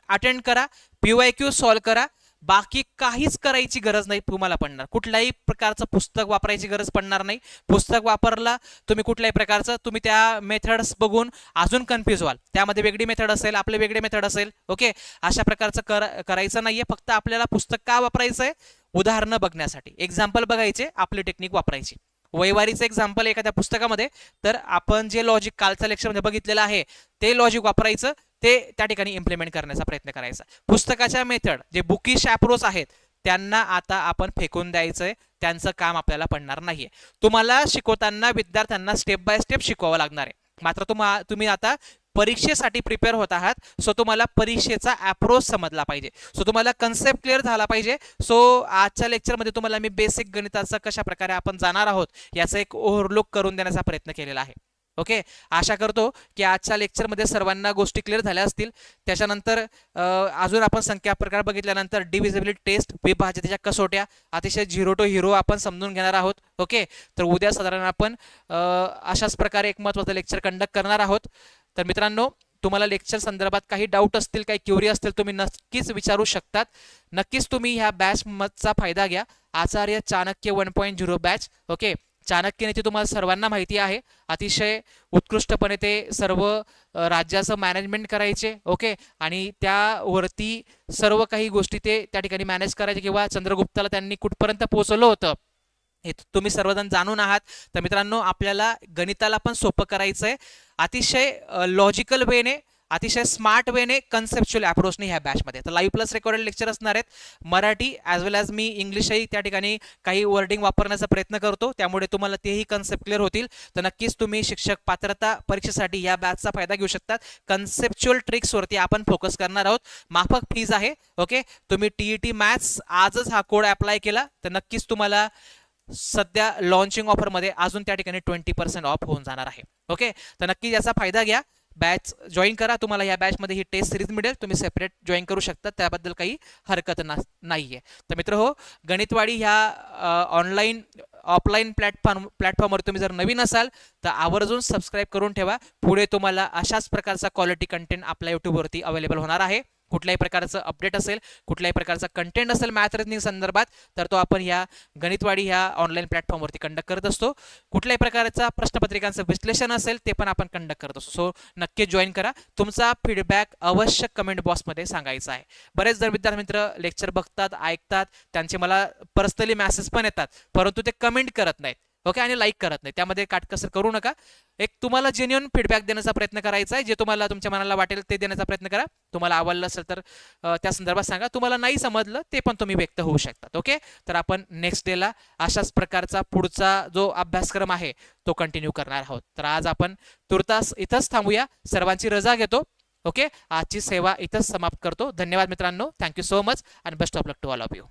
अटेंड करा, PYQ सॉल्व्ह करा, बाकी काहीच करायची गरज नाही तुम्हाला पडणार. कुठल्याही प्रकारचं पुस्तक वापरायची गरज पडणार नाही. पुस्तक वापरला तुम्ही कुठल्याही प्रकारचं, तुम्ही त्या मेथड्स बघून अजून कन्फ्यूज व्हाल. त्यामध्ये वेगळी मेथड असेल, आपले वेगळे मेथड असेल. ओके. अशा प्रकारचं करायचं नाहीये. फक्त आपल्याला पुस्तक का वापरायचं आहे? उदाहरणं बघण्यासाठी, एक्झाम्पल बघायचे, आपली टेक्निक वापरायची. वैवारीचं एक्झाम्पल एखाद्या पुस्तकामध्ये, तर आपण जे लॉजिक कालच्या लेक्चरमध्ये बघितलेलं आहे ते लॉजिक वापरायचं, ते त्या ठिकाणी इम्प्लिमेंट करण्याचा प्रयत्न करायचा. पुस्तकाच्या मेथड जे बुकिश अप्रोच आहेत त्यांना आता आपण फेकून द्यायचंय. त्यांचं काम आपल्याला पडणार नाहीये. तुम्हाला शिकवताना विद्यार्थ्यांना स्टेप बाय स्टेप शिकवावं लागणार आहे. मात्र तुम्ही आता परीक्षेसाठी प्रिपेअर होत आहात, सो तुम्हाला परीक्षेचा अप्रोच समजला पाहिजे, सो तुम्हाला कन्सेप्ट क्लिअर झाला पाहिजे. सो आजच्या लेक्चरमध्ये तुम्हाला मी बेसिक गणिताचं कशा प्रकारे आपण जाणार आहोत याचा एक ओव्हरलुक करून देण्याचा प्रयत्न केलेला आहे. ओके. आशा करतो की आजच्या लेक्चरमध्ये सर्वांना गोष्टी क्लिअर झाल्या असतील. त्याच्यानंतर अजून आपण संख्या प्रकार बघितल्यानंतर डिव्हिजिबिलिटी टेस्ट, विभाज्यतेच्या कसोट्या, अतिशय 0 to हिरो आपण समजून घेणार आहोत. ओके. तर उद्या साधारण आपण अशाच प्रकारे एक महत्त्वाचं लेक्चर कंडक्ट करणार आहोत. तर मित्रांनो, तुम्हाला लेक्चर संदर्भात काही डाऊट असतील, काही क्युरी असतील, तुम्ही नक्कीच विचारू शकतात. नक्कीच तुम्ही ह्या बॅच मधचा फायदा घ्या. आचार्य चाणक्य 1.0 बॅच. ओके. चाणक्य नीती तुम्हाला सर्वांना माहिती आहे. अतिशय उत्कृष्टपणे ते सर्व राज्याचं मॅनेजमेंट करायचे. ओके. आणि त्यावरती सर्व काही गोष्टी ते त्या ठिकाणी मॅनेज करायचे, किंवा चंद्रगुप्ताला त्यांनी कुठपर्यंत पोहोचवलं होतं हे तुम्ही सर्वजण जाणून आहात. तर मित्रांनो, आपल्याला गणिताला पण सोपं करायचं आहे, अतिशय लॉजिकल वेने, अतिशय स्मार्ट वेने, कन्सेप्च्युअल अप्रोचने ह्या बॅचमध्ये. तर लाईव्ह प्लस रेकॉर्डेड लेक्चर असणार आहेत, मराठी ॲज वेल ॲज मी इंग्लिशही त्या ठिकाणी काही वर्डिंग वापरण्याचा प्रयत्न करतो, त्यामुळे तुम्हाला तेही कन्सेप्ट क्लिअर होतील. तर नक्कीच तुम्ही शिक्षक पात्रता परीक्षेसाठी या बॅचचा फायदा घेऊ शकतात. कन्सेप्च्युअल ट्रिक्सवरती आपण फोकस करणार आहोत. माफक फीज आहे. ओके, तुम्ही TET मॅथ्स आजच हा कोड अप्लाय केला तर नक्कीच तुम्हाला सध्या लॉन्चिंग ऑफरमध्ये अजून त्या ठिकाणी 20% ऑफ होऊन जाणार आहे. ओके, तर नक्की याचा फायदा घ्या, बॅच जॉईन करा. तुम्हाला या बॅचमध्ये ही टेस्ट सिरीज मिळेल, तुम्ही सेपरेट जॉईन करू शकता, त्याबद्दल काही हरकत नाही आहे. तर मित्र हो, गणितवाडी ह्या ऑनलाईन ऑफलाईन प्लॅटफॉर्मवर तुम्ही जर नवीन असाल तर आवर्जून सबस्क्राईब करून ठेवा. पुढे तुम्हाला अशाच प्रकारचा क्वालिटी कंटेंट आपल्या यूट्यूबवरती अवेलेबल होणार आहे. कुठल्याही प्रकारचं अपडेट असेल, कुठल्याही प्रकारचा कंटेंट असेल मॅथ रिजनिंग संदर्भात, तर तो आपण ह्या गणितवाडी ह्या ऑनलाईन प्लॅटफॉर्मवरती कंडक्ट करत असतो. कुठल्याही प्रकारचा प्रश्नपत्रिकांचं विश्लेषण असेल ते पण आपण कंडक्ट करत असतो. सो नक्की जॉईन करा. तुमचा फीडबॅक अवश्य कमेंट बॉक्समध्ये सांगायचा आहे. बरेच जर विद्यार्थी मित्र लेक्चर बघतात, ऐकतात, त्यांचे मला पर्सनली मेसेज पण येतात, परंतु ते कमेंट करत नाहीत. ओके, आणि लाईक करत नाही. त्यामध्ये काटकसर करू नका. एक तुम्हाला जेन्युइन फीडबॅक देण्याचा प्रयत्न करायचा आहे, जे तुम्हाला तुमच्या मनाला वाटेल ते देण्याचा प्रयत्न करा. तुम्हाला आवडलं असेल तर त्या संदर्भात सांगा, तुम्हाला नाही समजलं ते पण तुम्ही व्यक्त होऊ शकतात. ओके, तर आपण नेक्स्ट डेला अशाच प्रकारचा पुढचा जो अभ्यासक्रम आहे तो कंटिन्यू करणार आहोत. तर आज आपण तुर्तास इथंच थांबूया, सर्वांची रजा घेतो. ओके, आजची सेवा इथंच समाप्त करतो. धन्यवाद मित्रांनो, थँक्यू सो मच, आणि best of luck to all of you.